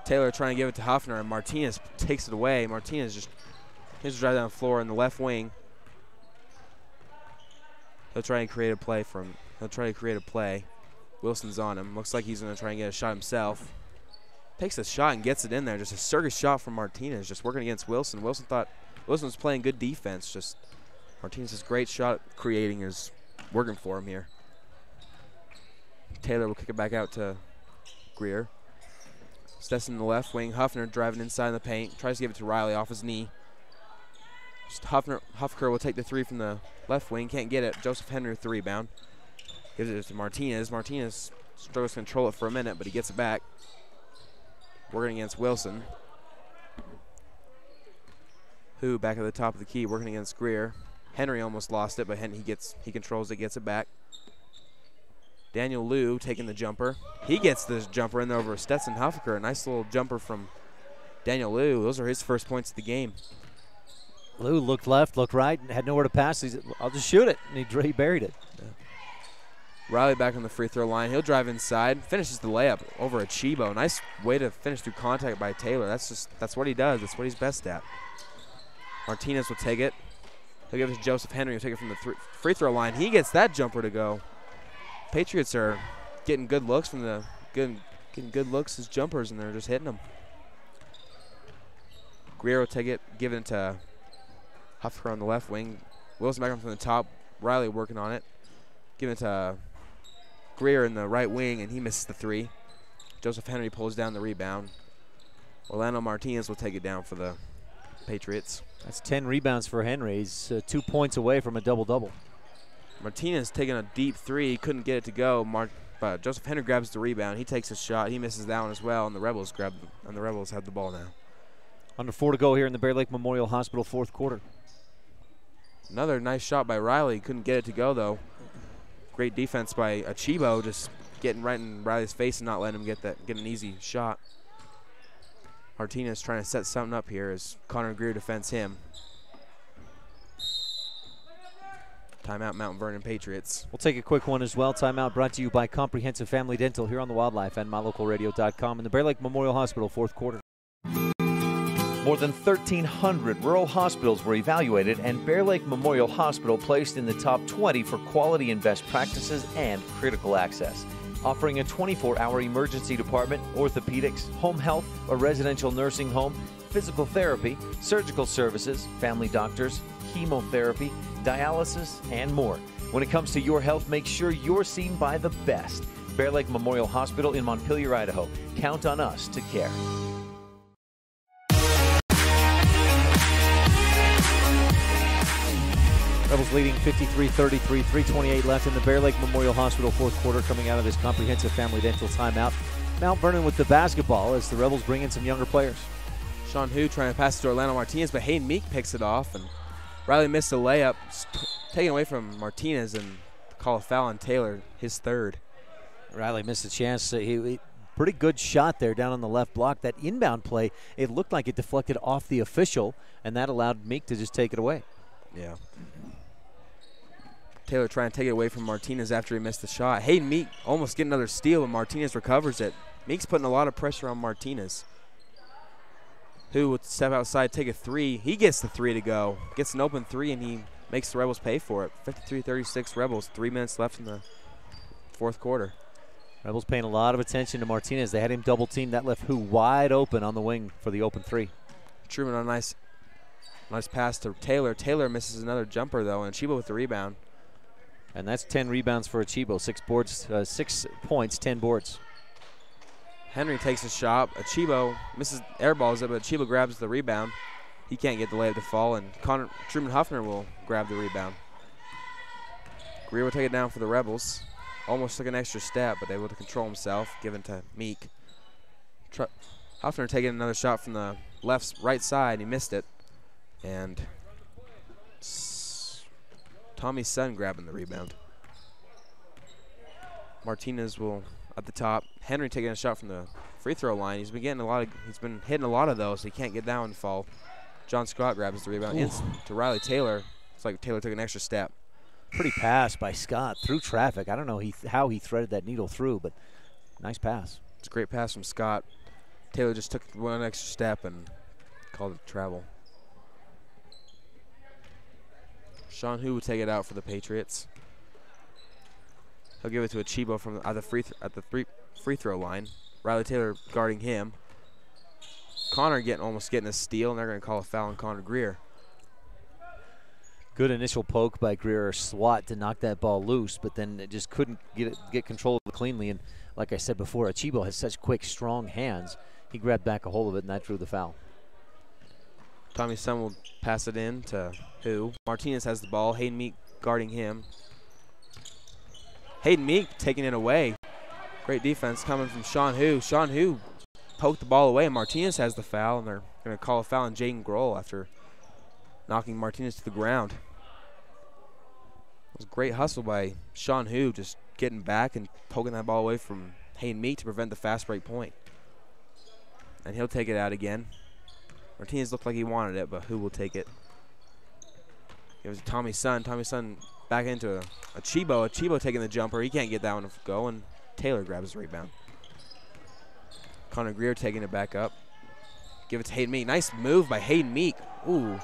Taylor trying to give it to Huffner, and Martinez takes it away. Martinez just drive down the floor in the left wing. He'll try to create a play. Wilson's on him. Looks like he's going to try and get a shot himself. Takes a shot and gets it in there. Just a circus shot from Martinez, just working against Wilson. Wilson thought Wilson was playing good defense. Just Martinez's great shot creating is working for him here. Taylor will kick it back out to Greer. Stetson in the left wing. Huffner driving inside in the paint. Tries to give it to Riley off his knee. Just Huffker will take the 3 from the left wing. Can't get it. Joseph Henry with the rebound. Gives it to Martinez. Martinez struggles to control it for a minute, but he gets it back. Working against Wilson. Who back at the top of the key, working against Greer. Henry almost lost it, but he controls it, gets it back. Daniel Liu taking the jumper. He gets this jumper in there over Stetson Huffker. A nice little jumper from Daniel Liu. Those are his first points of the game. Liu looked left, looked right, and had nowhere to pass. He said, I'll just shoot it, and he buried it. Yeah. Riley back on the free throw line. He'll drive inside, finishes the layup over Achibo. Nice way to finish through contact by Taylor. That's what he does. That's what he's best at. Martinez will take it. He'll give it to Joseph Henry. He'll take it from the free throw line. He gets that jumper to go. Patriots are getting good looks from the getting good looks as jumpers, and they're just hitting them. Greer will take it, give it to Huffer on the left wing. Wilson back from the top. Riley working on it. Give it to Greer in the right wing, and he misses the three. Joseph Henry pulls down the rebound. Orlando Martinez will take it down for the Patriots. That's 10 rebounds for Henry. He's 2 points away from a double-double. Martinez taking a deep three. He couldn't get it to go. But Joseph Henry grabs the rebound. He takes a shot. He misses that one as well, and the Rebels have the ball now. Under 4 to go here in the Bear Lake Memorial Hospital fourth quarter. Another nice shot by Riley. Couldn't get it to go, though. Great defense by Achibo, just getting right in Riley's face and not letting him get an easy shot. Martinez trying to set something up here as Connor Greer defends him. Timeout, Mount Vernon Patriots. We'll take a quick one as well. Timeout brought to you by Comprehensive Family Dental here on the Wildlife and MyLocalRadio.com in the Bear Lake Memorial Hospital fourth quarter. More than 1,300 rural hospitals were evaluated, and Bear Lake Memorial Hospital placed in the top 20 for quality and best practices and critical access. Offering a 24-hour emergency department, orthopedics, home health, a residential nursing home, physical therapy, surgical services, family doctors, chemotherapy, dialysis, and more. When it comes to your health, make sure you're seen by the best. Bear Lake Memorial Hospital in Montpelier, Idaho. Count on us to care. Rebels leading 53-33, 3:28 left in the Bear Lake Memorial Hospital fourth quarter, coming out of this Comprehensive Family Dental timeout. Mount Vernon with the basketball as the Rebels bring in some younger players. Sean Hu trying to pass it to Orlando Martinez, but Hayden Meek picks it off, and Riley missed a layup, taken away from Martinez, and call a foul on Taylor, his third. Riley missed a chance. He pretty good shot there down on the left block. That inbound play, it looked like it deflected off the official, and that allowed Meek to just take it away. Yeah. Taylor trying to take it away from Martinez after he missed the shot. Hayden Meek almost getting another steal, and Martinez recovers it. Meek's putting a lot of pressure on Martinez, who would step outside, take a three. He gets the three to go. Gets an open three, and he makes the Rebels pay for it. 53-36 Rebels, 3 minutes left in the fourth quarter. Rebels paying a lot of attention to Martinez. They had him double teamed. That left Hu wide open on the wing for the open three. Truman on a nice pass to Taylor. Taylor misses another jumper, though, and Chiba with the rebound. And that's 10 rebounds for Achibo. 6 points, 10 boards. Henry takes a shot. Achibo misses, airballs it, but Achibo grabs the rebound. He can't get the layup to fall, and Truman Huffner will grab the rebound. Greer will take it down for the Rebels. Almost took an extra step, but able to control himself, given to Meek. Huffner taking another shot from the right side. He missed it. And Tommy's son grabbing the rebound. Martinez will at the top. Henry taking a shot from the free throw line. He's been hitting a lot of those, so he can't get that one to fall. John Scott grabs the rebound to Riley Taylor. It's like Taylor took an extra step. Pretty pass by Scott through traffic. I don't know how he threaded that needle through, but nice pass. It's a great pass from Scott. Taylor just took one extra step and called it travel. Sean Hu will take it out for the Patriots. He'll give it to Achibo from at the free throw line. Riley Taylor guarding him. Connor almost getting a steal, and they're going to call a foul on Connor Greer. Good initial poke by Greer, or swat to knock that ball loose, but then it just couldn't get control of it cleanly. And like I said before, Achibo has such quick, strong hands. He grabbed back a hold of it, and that drew the foul. Tommy Sun will pass it in to Hu. Martinez has the ball. Hayden Meek guarding him. Hayden Meek taking it away. Great defense coming from Sean Hu. Sean Hu poked the ball away. Martinez has the foul, and they're going to call a foul on Jaden Grohl after knocking Martinez to the ground. It was a great hustle by Sean Hu, just getting back and poking that ball away from Hayden Meek to prevent the fast break point. And he'll take it out again. Martinez looked like he wanted it, but Hu will take it. It was Tommy Sun. Tommy Sun back into Achibo. Achibo taking the jumper. He can't get that one to go, and Taylor grabs the rebound. Connor Greer taking it back up. Give it to Hayden Meek. Nice move by Hayden Meek. Ooh.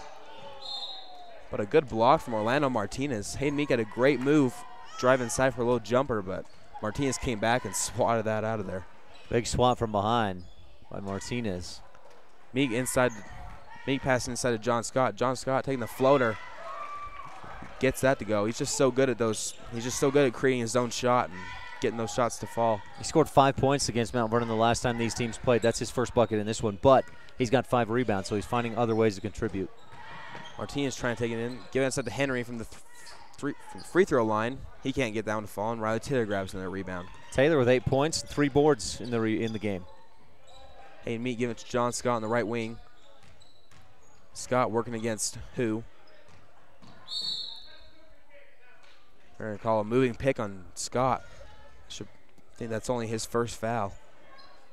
But a good block from Orlando Martinez. Hayden Meek had a great move, drive inside for a little jumper, but Martinez came back and swatted that out of there. Big swat from behind by Martinez. Meek passing inside to John Scott. John Scott taking the floater. Gets that to go. He's just so good at those. He's just so good at creating his own shot and getting those shots to fall. He scored 5 points against Mount Vernon the last time these teams played. That's his first bucket in this one, but he's got 5 rebounds, so he's finding other ways to contribute. Martinez trying to take it in. Give it inside to Henry from the free throw line. He can't get down to fall, and Riley Taylor grabs another rebound. Taylor with 8 points and 3 boards in the game. Hayden Meek giving it to John Scott on the right wing. Scott working against who? We're going to call a moving pick on Scott. I think that's only his first foul.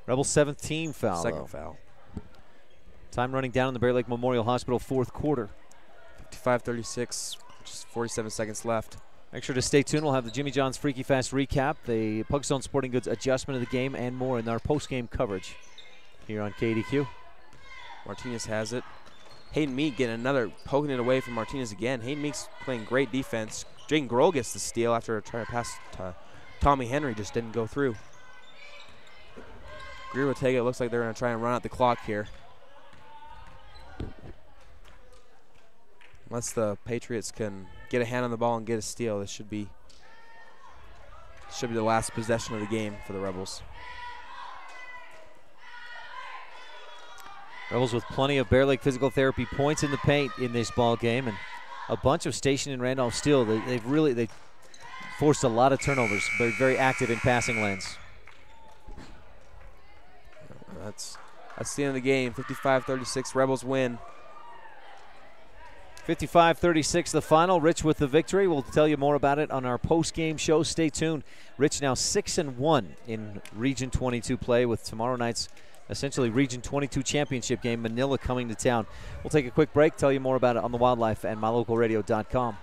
Rebels' 7th team foul. Second foul. Time running down in the Bear Lake Memorial Hospital 4th quarter. 55-36, just 47 seconds left. Make sure to stay tuned. We'll have the Jimmy John's Freaky Fast recap, the Pugstone Sporting Goods adjustment of the game, and more in our post-game coverage here on KADQ. Martinez has it. Hayden Meek getting another, poking it away from Martinez again. Hayden Meek's playing great defense. Jaden Grohl gets the steal after trying to pass to Tommy Henry, just didn't go through. Greer will take it. Looks like they're going to try and run out the clock here. Unless the Patriots can get a hand on the ball and get a steal, this should be the last possession of the game for the Rebels. Rebels with plenty of Bear Lake physical therapy points in the paint in this ball game, and a bunch of Station and Randolph Steel. They forced a lot of turnovers. They're very active in passing lanes. That's the end of the game. 55-36, Rebels win. 55-36 the final. Rich with the victory. We'll tell you more about it on our post-game show. Stay tuned. Rich now 6-1 in Region 22 play, with tomorrow night's essentially Region 22 championship game, Manila coming to town. We'll take a quick break, tell you more about it on the Wildlife and MyLocalRadio.com.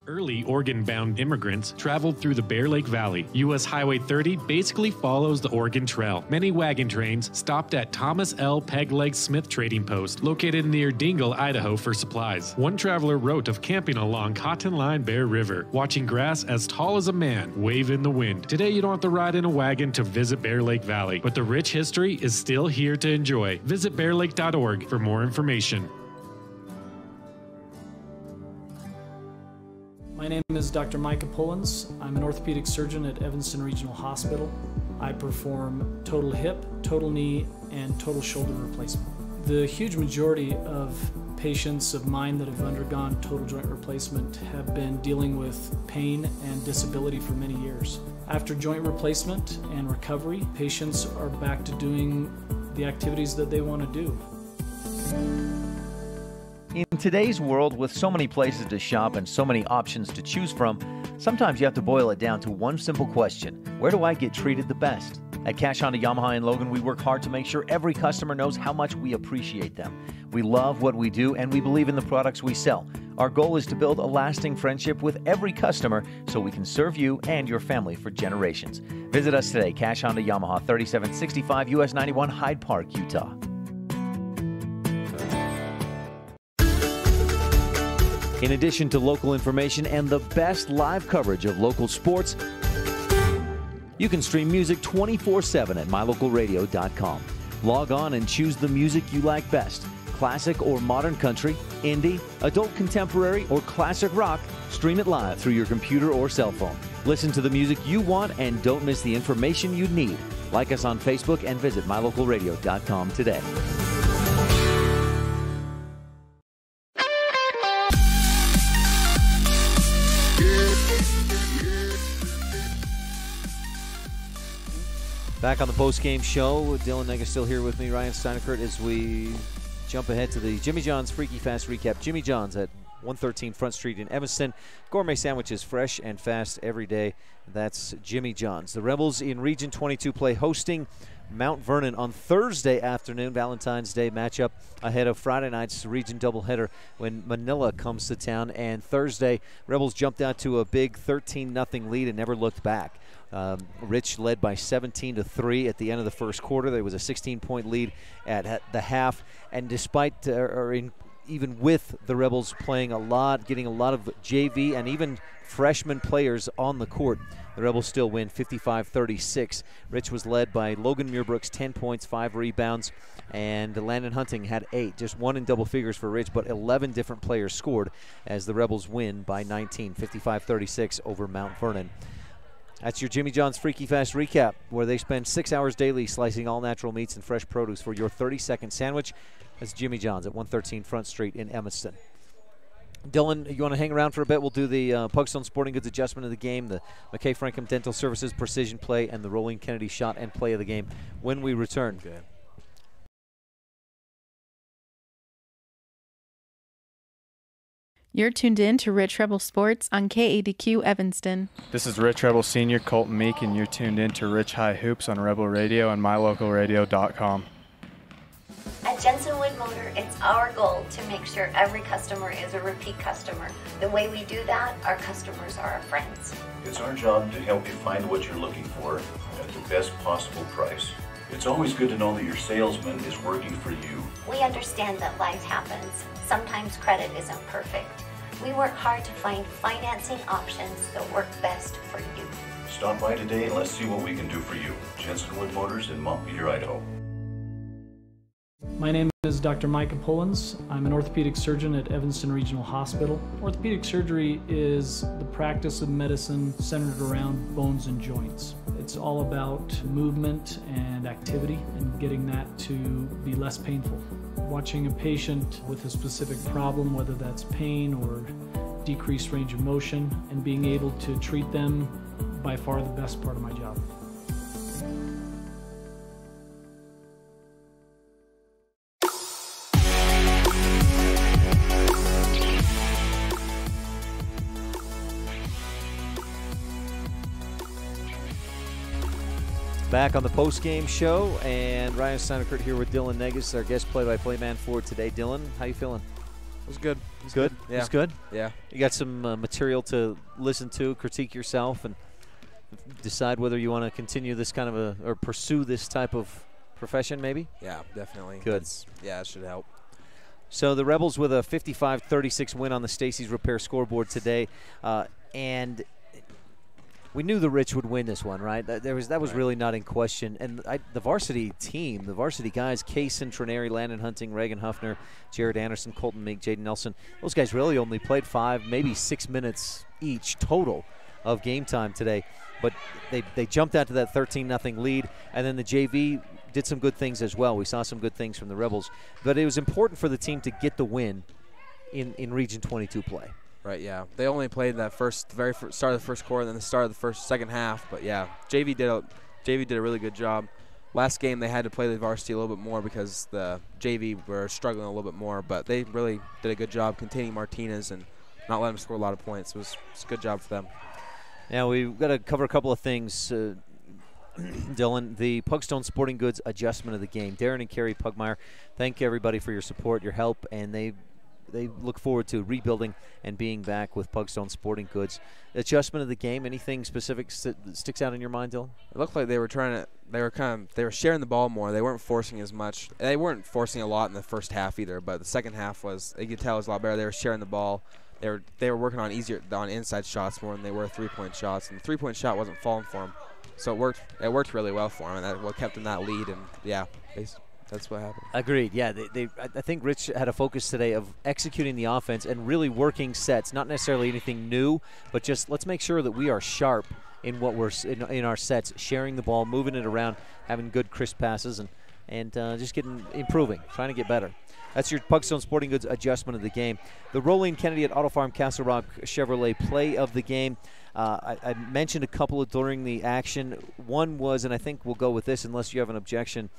Early Oregon-bound immigrants traveled through the Bear Lake Valley. U.S. Highway 30 basically follows the Oregon Trail. Many wagon trains stopped at Thomas L. Pegleg Smith Trading Post, located near Dingle, Idaho, for supplies. One traveler wrote of camping along Cotton Line Bear River, watching grass as tall as a man wave in the wind. Today, you don't have to ride in a wagon to visit Bear Lake Valley, but the rich history is still here to enjoy. Visit bearlake.org for more information. My name is Dr. Micah Pullins. I'm an orthopedic surgeon at Evanston Regional Hospital. I perform total hip, total knee, and total shoulder replacement. The huge majority of patients of mine that have undergone total joint replacement have been dealing with pain and disability for many years. After joint replacement and recovery, patients are back to doing the activities that they want to do. In today's world, with so many places to shop and so many options to choose from, sometimes you have to boil it down to one simple question: where do I get treated the best? At Cash Honda Yamaha in Logan, we work hard to make sure every customer knows how much we appreciate them. We love what we do, and we believe in the products we sell. Our goal is to build a lasting friendship with every customer so we can serve you and your family for generations. Visit us today, Cash Honda Yamaha, 3765 US 91, Hyde Park, Utah. In addition to local information and the best live coverage of local sports, you can stream music 24/7 at mylocalradio.com. Log on and choose the music you like best: classic or modern country, indie, adult contemporary, or classic rock. Stream it live through your computer or cell phone. Listen to the music you want and don't miss the information you need. Like us on Facebook and visit mylocalradio.com today. Back on the post-game show, Dylan Nega still here with me, Ryan Steineckert, as we jump ahead to the Jimmy John's Freaky Fast recap. Jimmy John's at 113 Front Street in Evanston. Gourmet sandwiches, fresh and fast every day. That's Jimmy John's. The Rebels in Region 22 play, hosting Mount Vernon on Thursday afternoon, Valentine's Day matchup ahead of Friday night's region doubleheader when Manila comes to town. And Thursday, Rebels jumped out to a big 13-0 lead and never looked back. Rich led by 17-3 at the end of the first quarter. There was a 16-point lead at the half, and despite even with the Rebels playing a lot, getting a lot of JV and even freshman players on the court, the Rebels still win 55-36. Rich was led by Logan Muirbrooks, 10 points, 5 rebounds, and Landon Hunting had 8. Just 1 in double figures for Rich, but 11 different players scored as the Rebels win by 19, 55-36 over Mount Vernon. That's your Jimmy John's Freaky Fast recap, where they spend 6 hours daily slicing all natural meats and fresh produce for your 30-second sandwich. That's Jimmy John's at 113 Front Street in Evanston. Dylan, you want to hang around for a bit? We'll do the Pugstone Sporting Goods adjustment of the game, the McKay Frankham Dental Services precision play, and the Rolling Kennedy shot and play of the game when we return. Okay. You're tuned in to Rich Rebel Sports on KADQ Evanston. This is Rich Rebel Senior Colton Meek, and you're tuned in to Rich High Hoops on Rebel Radio and mylocalradio.com. At Jensen Wood Motor, it's our goal to make sure every customer is a repeat customer. The way we do that, our customers are our friends. It's our job to help you find what you're looking for at the best possible price. It's always good to know that your salesman is working for you. We understand that life happens. Sometimes credit isn't perfect. We work hard to find financing options that work best for you. Stop by today and let's see what we can do for you. Jensen Wood Motors in Montpelier, Idaho. My name is Dr. Micah Pullins. I'm an orthopedic surgeon at Evanston Regional Hospital. Orthopedic surgery is the practice of medicine centered around bones and joints. It's all about movement and activity and getting that to be less painful. Watching a patient with a specific problem, whether that's pain or decreased range of motion, and being able to treat them, by far the best part of my job. Back on the post-game show, and Ryan STEINECKERT here with Dylan Negus, our guest play-by-play man for today. Dylan, how you feeling? It was good. It was good? Yeah. It was good? Yeah. You got some material to listen to, critique yourself, and decide whether you want to continue this kind of or pursue this type of profession, maybe? Yeah, definitely. Good. Yeah, it should help. So the Rebels with a 55-36 win on the Stacey's Repair scoreboard today, and we knew the Rich would win this one, right? That was really not in question. And the varsity team, the varsity guys, Kaysen Trineri, Landon Hunting, Reagan Huffner, Jared Anderson, Colton Meek, Jaden Nelson, those guys really only played 5, maybe 6 minutes each total of game time today. But they jumped out to that 13-0 lead, and then the JV did some good things as well. We saw some good things from the Rebels. But it was important for the team to get the win in Region 22 play. Right, yeah. They only played that very first start of the first quarter, and then the start of the second half. But yeah, JV did a really good job. Last game they had to play the varsity a little bit more because the JV were struggling a little bit more. But they really did a good job containing Martinez and not letting him score a lot of points. It was a good job for them. Now we've got to cover a couple of things, Dylan. The Pugstone Sporting Goods adjustment of the game. Darren and Carrie Pugmire, thank everybody for your support, your help, and they look forward to rebuilding and being back with Pugstone Sporting Goods. Adjustment of the game, anything specific that sticks out in your mind, Dylan? It looked like they were sharing the ball more. They weren't forcing as much. They weren't forcing a lot in the first half either, but the second half you could tell it was a lot better. They were sharing the ball. They were working on inside shots more than they were 3-point shots, and the 3-point shot wasn't falling for them. So it worked really well for them, and that what kept them that lead, and yeah, that's what happened. Agreed. Yeah, I think Rich had a focus today of executing the offense and really working sets. Not necessarily anything new, but just let's make sure that we are sharp in what we're in our sets, sharing the ball, moving it around, having good crisp passes, and just improving, trying to get better. That's your Pugstone Sporting Goods adjustment of the game. The Rolling Kennedy at Auto Farm Castle Rock Chevrolet play of the game. I mentioned a couple of during the action. One was, and I think we'll go with this unless you have an objection,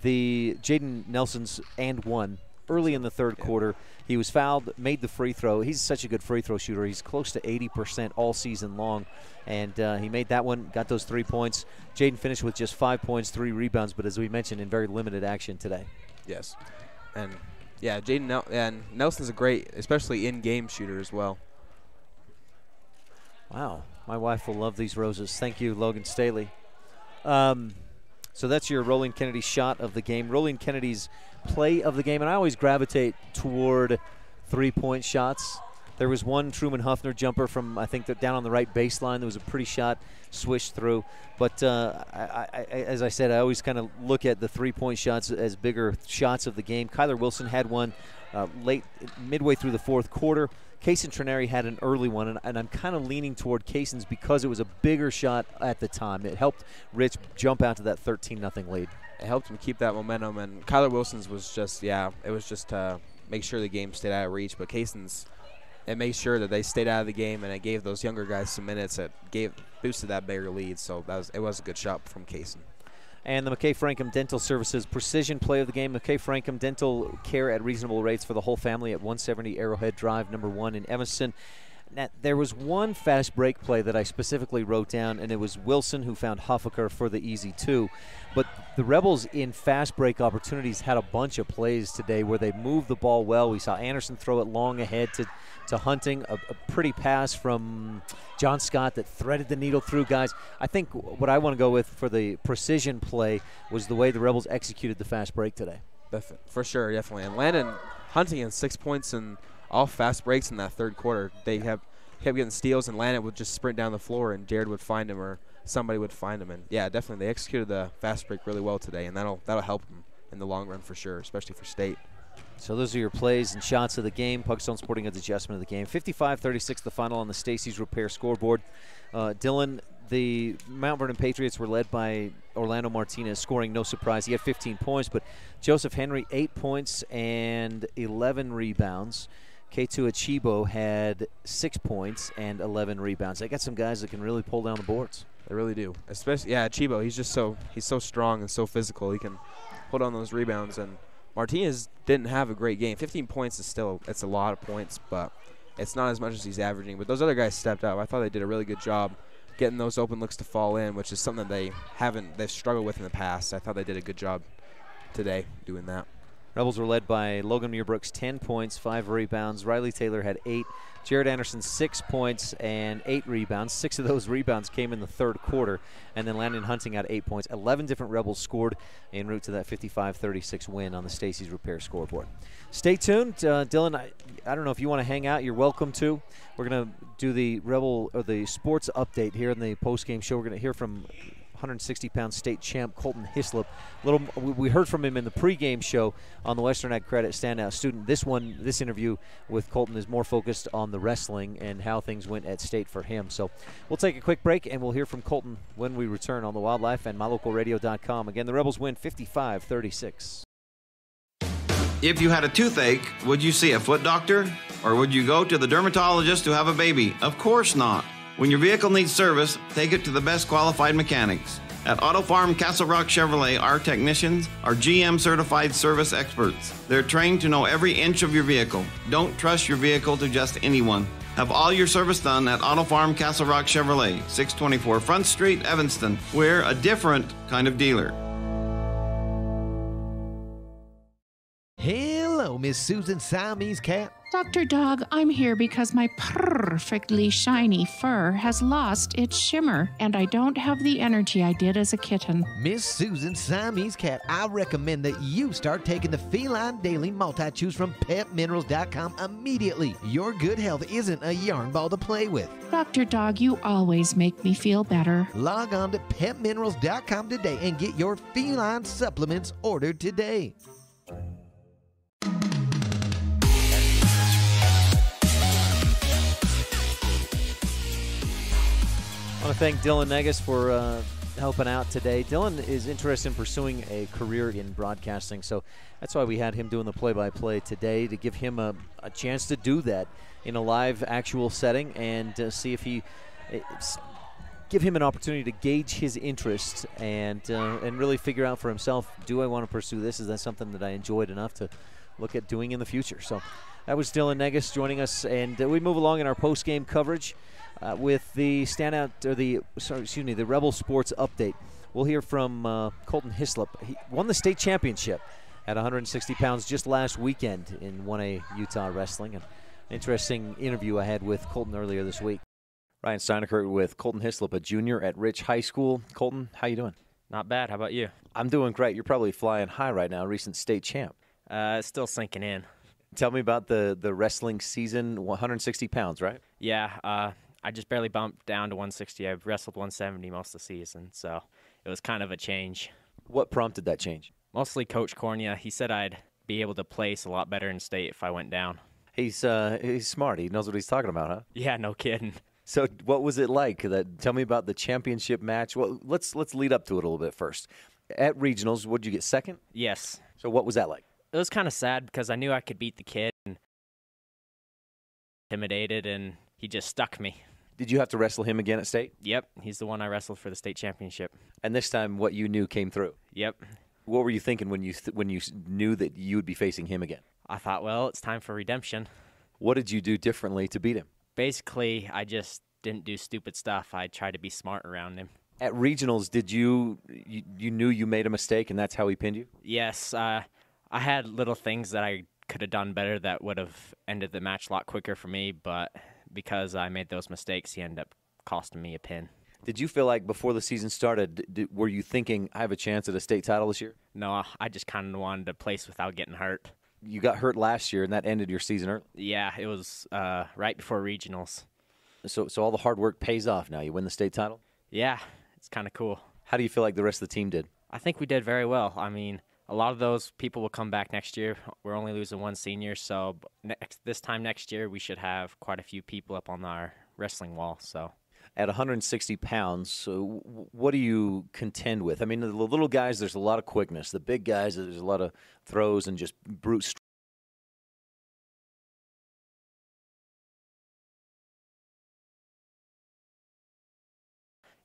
the Jaden Nelson's and one early in the third quarter. He was fouled, made the free throw. He's such a good free throw shooter. He's close to 80% all season long, and he made that one, got those 3 points. Jaden finished with just 5 points, 3 rebounds, but as we mentioned, in very limited action today. Yes, and yeah, and Nelson's a great, especially in-game shooter as well. Wow, my wife will love these roses. Thank you, Logan Staley. So that's your Rolling Kennedy shot of the game. Rolling Kennedy's play of the game, and I always gravitate toward three-point shots. There was one Truman Huffner jumper from, I think, down on the right baseline. There was a pretty shot swished through. But as I said, I always kind of look at the three-point shots as bigger shots of the game. Kyler Wilson had one midway through the fourth quarter. Kaysen Trineri had an early one, and I'm kind of leaning toward Kaysen's because it was a bigger shot at the time. It helped Rich jump out to that 13-0 lead. It helped him keep that momentum, and Kyler Wilson's was just, it was just to make sure the game stayed out of reach. But Kaysen's, it made sure that they stayed out of the game, and it gave those younger guys some minutes. It boosted that bigger lead, so it was a good shot from Kaysen. And the McKay Frankham Dental Services precision play of the game. McKay Frankham Dental care at reasonable rates for the whole family at 170 Arrowhead Drive, number 1 in Evanston. Now, there was one fast break play that I specifically wrote down, and it was Wilson who found Huffaker for the easy 2. But the Rebels in fast break opportunities had a bunch of plays today where they moved the ball well. We saw Anderson throw it long ahead to Hunting, a pretty pass from John Scott that threaded the needle through guys. I think what I want to go with for the precision play was the way the Rebels executed the fast break today. For sure, definitely. And Landon Hunting had 6 points in all fast breaks in that third quarter. They kept getting steals, and Landon would just sprint down the floor, and Jared would find him or somebody would find him. And, yeah, definitely they executed the fast break really well today, and that'll help them in the long run for sure, especially for State. So those are your plays and shots of the game. Puckstone Sporting Goods adjustment of the game. 55-36 the final on the Stacey's Repair scoreboard. Dylan, the Mount Vernon Patriots were led by Orlando Martinez, scoring no surprise. He had 15 points, but Joseph Henry 8 points and 11 rebounds. K2 Achibo had 6 points and 11 rebounds. They got some guys that can really pull down the boards. They really do. Especially, Achibo, he's so strong and so physical. He can hold on those rebounds, and Martinez didn't have a great game. 15 points is it's a lot of points, but it's not as much as he's averaging. But those other guys stepped up. I thought they did a really good job getting those open looks to fall in, which is something they've struggled with in the past. I thought they did a good job today doing that. Rebels were led by Logan Muirbrooks, 10 points, 5 rebounds. Riley Taylor had 8. Jared Anderson, 6 points and 8 rebounds. 6 of those rebounds came in the third quarter. And then Landon Hunting had 8 points. 11 different Rebels scored en route to that 55-36 win on the Stacey's Repair scoreboard. Stay tuned. Dylan, I don't know if you want to hang out. You're welcome to. We're going to do the sports update here in the postgame show. We're going to hear from 160-pound state champ Colton Hislop. We heard from him in the pregame show on the Western Ag Credit Standout Student. This interview with Colton is more focused on the wrestling and how things went at state for him. So we'll take a quick break, and we'll hear from Colton when we return on the Wildlife and MyLocalRadio.com. Again, the Rebels win 55-36. If you had a toothache, would you see a foot doctor? Or would you go to the dermatologist to have a baby? Of course not. When your vehicle needs service, take it to the best qualified mechanics. At Auto Farm Castle Rock Chevrolet, our technicians are GM certified service experts. They're trained to know every inch of your vehicle. Don't trust your vehicle to just anyone. Have all your service done at Auto Farm Castle Rock Chevrolet, 624 Front Street, Evanston. We're a different kind of dealer. Hello, Miss Susan Siamese Cat. Dr. Dog, I'm here because my perfectly shiny fur has lost its shimmer, and I don't have the energy I did as a kitten. Miss Susan Siamese Cat, I recommend that you start taking the Feline Daily Multi-Chews from PetMinerals.com immediately. Your good health isn't a yarn ball to play with. Dr. Dog, you always make me feel better. Log on to PetMinerals.com today and get your feline supplements ordered today. I want to thank Dylan Negus for helping out today. Dylan is interested in pursuing a career in broadcasting, so that's why we had him doing the play-by-play today, to give him a chance to do that in a live, actual setting, and see if give him an opportunity to gauge his interest and really figure out for himself, do I want to pursue this? Is that something that I enjoyed enough to look at doing in the future? So that was Dylan Negus joining us, and we move along in our post-game coverage. With the the Rebel Sports Update. We'll hear from Colton Hislop. He won the state championship at 160 pounds just last weekend in 1A Utah Wrestling. An interesting interview I had with Colton earlier this week. Ryan Steineckert with Colton Hislop, a junior at Rich High School. Colton, how you doing? Not bad. How about you? I'm doing great. You're probably flying high right now, recent state champ. It's still sinking in. Tell me about the wrestling season, 160 pounds, right? Yeah, I just barely bumped down to 160. I've wrestled 170 most of the season, so it was kind of a change. What prompted that change? Mostly Coach Cornea. He said I'd be able to place a lot better in state if I went down. He's smart. He knows what he's talking about, huh? Yeah, no kidding. So what was it like? Tell me about the championship match. Well, let's lead up to it a little bit first. At regionals, what did you get, second? Yes. So what was that like? It was kind of sad because I knew I could beat the kid and intimidated, and he just stuck me. Did you have to wrestle him again at state? Yep, he's the one I wrestled for the state championship. And this time what you knew came through? Yep. What were you thinking when you knew that you would be facing him again? I thought, well, it's time for redemption. What did you do differently to beat him? Basically, I just didn't do stupid stuff. I tried to be smart around him. At regionals, did you knew you made a mistake and that's how he pinned you? Yes, I had little things that I could have done better that would have ended the match a lot quicker for me, but because I made those mistakes, he ended up costing me a pin. Did you feel like before the season started, were you thinking, I have a chance at a state title this year? No, I just kind of wanted to place without getting hurt. You got hurt last year, and that ended your season early. Yeah, it was right before regionals. So all the hard work pays off now. You win the state title? Yeah, it's kind of cool. How do you feel like the rest of the team did? I think we did very well. I mean, a lot of those people will come back next year. We're only losing one senior, so this time next year we should have quite a few people up on our wrestling wall. So, at 160 pounds, what do you contend with? I mean, the little guys, there's a lot of quickness. The big guys, there's a lot of throws and just brute strength.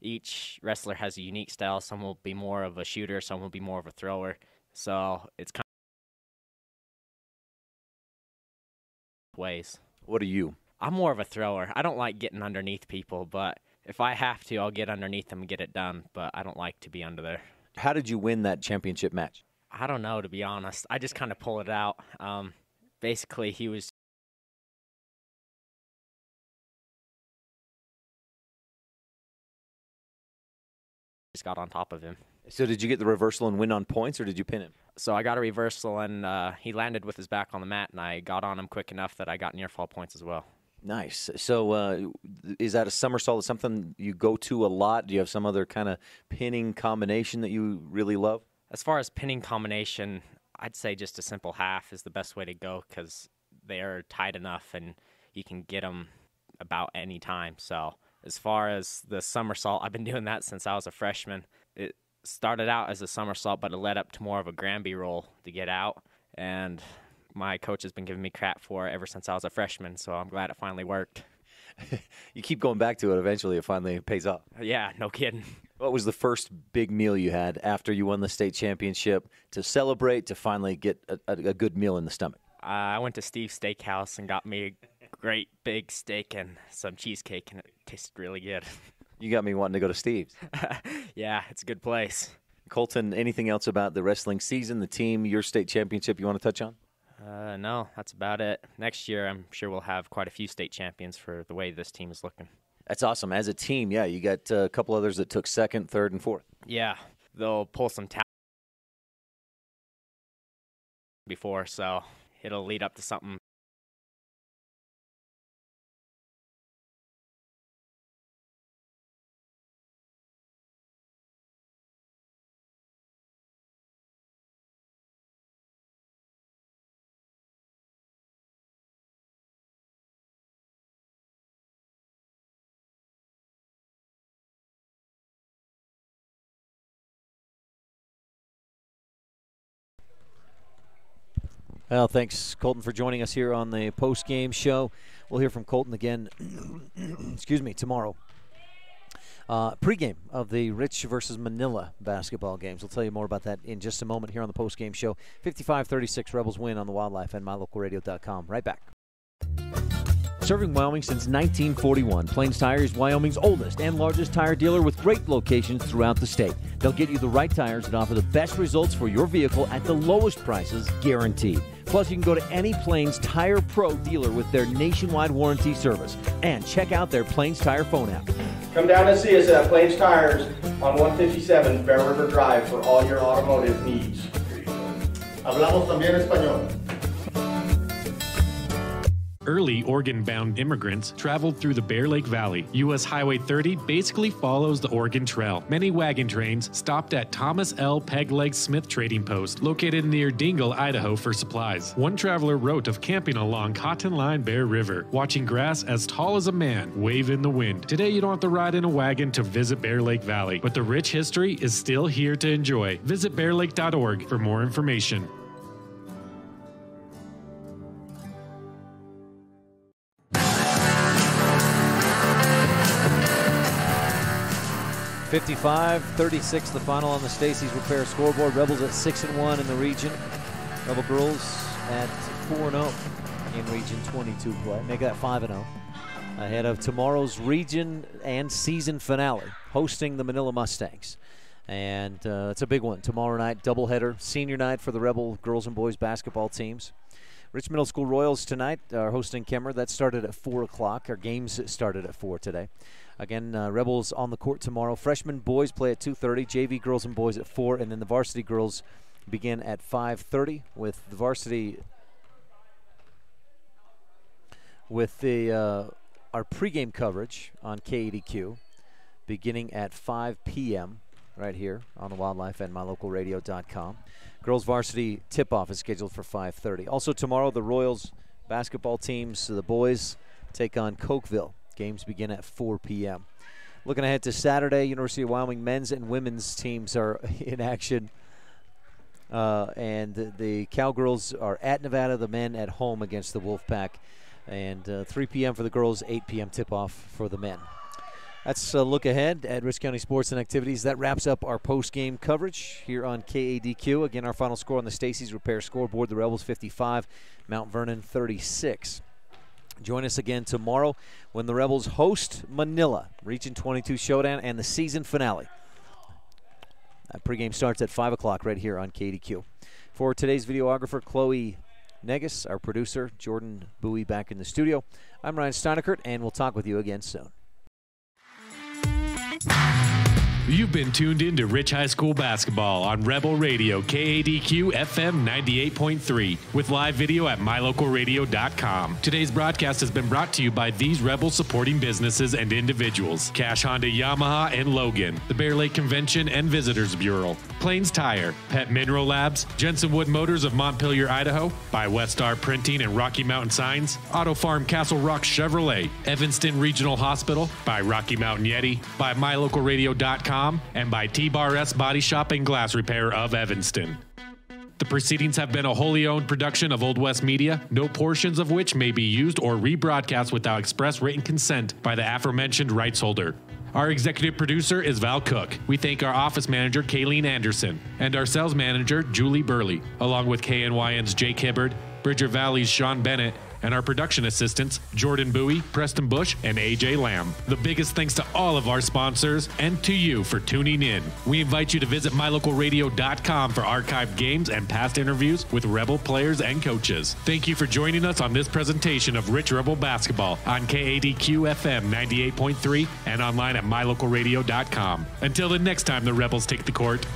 Each wrestler has a unique style. Some will be more of a shooter, some will be more of a thrower. So it's kind of ways. What are you? I'm more of a thrower. I don't like getting underneath people, but if I have to, I'll get underneath them and get it done, but I don't like to be under there. How did you win that championship match? I don't know, to be honest. I just kind of pull it out. Basically, he was just got on top of him. So did you get the reversal and win on points, or did you pin him? So I got a reversal, and he landed with his back on the mat, and I got on him quick enough that I got near fall points as well. Nice. So is that a somersault, something you go to a lot? Do you have some other kind of pinning combination that you really love? As far as pinning combination, I'd say just a simple half is the best way to go because they are tight enough, and you can get them about any time. So as far as the somersault, I've been doing that since I was a freshman. It started out as a somersault, but it led up to more of a Granby roll to get out, and my coach has been giving me crap for it ever since I was a freshman, so I'm glad it finally worked. You keep going back to it. Eventually, it finally pays off. Yeah, no kidding. What was the first big meal you had after you won the state championship to celebrate, to finally get a good meal in the stomach? I went to Steve's Steakhouse and got me a great big steak and some cheesecake, and it tasted really good. You got me wanting to go to Steve's. Yeah, it's a good place. Colton, anything else about the wrestling season, the team, your state championship you want to touch on? No, that's about it. Next year, I'm sure we'll have quite a few state champions for the way this team is looking. That's awesome. As a team, yeah, you got a couple others that took second, third, and fourth. Yeah, they'll pull some talent before, so it'll lead up to something. Well, thanks, Colton, for joining us here on the post-game show. We'll hear from Colton again, excuse me, tomorrow. Pre-game of the Rich versus Manila basketball games. We'll tell you more about that in just a moment here on the post-game show. 55-36, Rebels win on the Wildlife and MyLocalRadio.com. Right back. Serving Wyoming since 1941, Plains Tire is Wyoming's oldest and largest tire dealer with great locations throughout the state. They'll get you the right tires that offer the best results for your vehicle at the lowest prices, guaranteed. Plus, you can go to any Plains Tire Pro dealer with their nationwide warranty service. And check out their Plains Tire phone app. Come down and see us at Plains Tires on 157 Bear River Drive for all your automotive needs. Hablamos también español. Early Oregon-bound immigrants traveled through the Bear Lake Valley. U.S. Highway 30 basically follows the Oregon Trail. Many wagon trains stopped at Thomas L. Pegleg Smith Trading Post, located near Dingle, Idaho, for supplies. One traveler wrote of camping along Cotton Line Bear River, watching grass as tall as a man wave in the wind. Today, you don't have to ride in a wagon to visit Bear Lake Valley, but the rich history is still here to enjoy. Visit bearlake.org for more information. $55-36 the final on the Stacy's Repair scoreboard. Rebels at 6-1 in the region. Rebel girls at 4-0 in Region 22 play. Make that 5-0. Ahead of tomorrow's region and season finale, hosting the Manila Mustangs. And it's a big one. Tomorrow night, doubleheader, senior night for the Rebel girls and boys basketball teams. Rich Middle School Royals tonight are hosting Kemmer. That started at 4 o'clock. Our games started at 4 today. Again, Rebels on the court tomorrow. Freshman boys play at 2:30. JV girls and boys at 4. And then the varsity girls begin at 5:30 with the varsity our pregame coverage on KADQ beginning at 5 p.m. right here on the Wildlife and MyLocalRadio.com. Girls varsity tip-off is scheduled for 5:30. Also tomorrow, the Royals basketball teams, the boys, take on Cokeville. Games begin at 4 p.m. Looking ahead to Saturday, University of Wyoming men's and women's teams are in action. And the Cowgirls are at Nevada, the men at home against the Wolfpack. And 3 p.m. for the girls, 8 p.m. tip-off for the men. That's a look ahead at Rich County Sports and Activities. That wraps up our post-game coverage here on KADQ. Again, our final score on the Stacy's Repair scoreboard, the Rebels 55, Mount Vernon 36. Join us again tomorrow when the Rebels host Manila, Region 22 Showdown, and the season finale. That pregame starts at 5 o'clock right here on KDQ. For today's videographer, Chloe Negus, our producer, Jordan Bowie back in the studio. I'm Ryan Steineckert, and we'll talk with you again soon. You've been tuned in to Rich High School basketball on Rebel Radio, KADQ FM 98.3, with live video at MyLocalRadio.com. Today's broadcast has been brought to you by these Rebel supporting businesses and individuals: Cash Honda, Yamaha, and Logan, the Bear Lake Convention and Visitors Bureau, Plains Tire, Pet Mineral Labs, Jensen Wood Motors of Montpelier, Idaho, by Westar Printing and Rocky Mountain Signs, Auto Farm Castle Rock Chevrolet, Evanston Regional Hospital, by Rocky Mountain Yeti, by MyLocalRadio.com, and by T-Bar S Body Shop and Glass Repair of Evanston. The proceedings have been a wholly owned production of Old West Media, no portions of which may be used or rebroadcast without express written consent by the aforementioned rights holder. Our executive producer is Val Cook. We thank our office manager, Kayleen Anderson, and our sales manager, Julie Burley, along with KNYN's Jake Hibbard, Bridger Valley's Sean Bennett, and our production assistants, Jordan Bowie, Preston Bush, and AJ Lamb. The biggest thanks to all of our sponsors and to you for tuning in. We invite you to visit MyLocalRadio.com for archived games and past interviews with Rebel players and coaches. Thank you for joining us on this presentation of Rich Rebel Basketball on KADQ FM 98.3 and online at MyLocalRadio.com. Until the next time the Rebels take the court.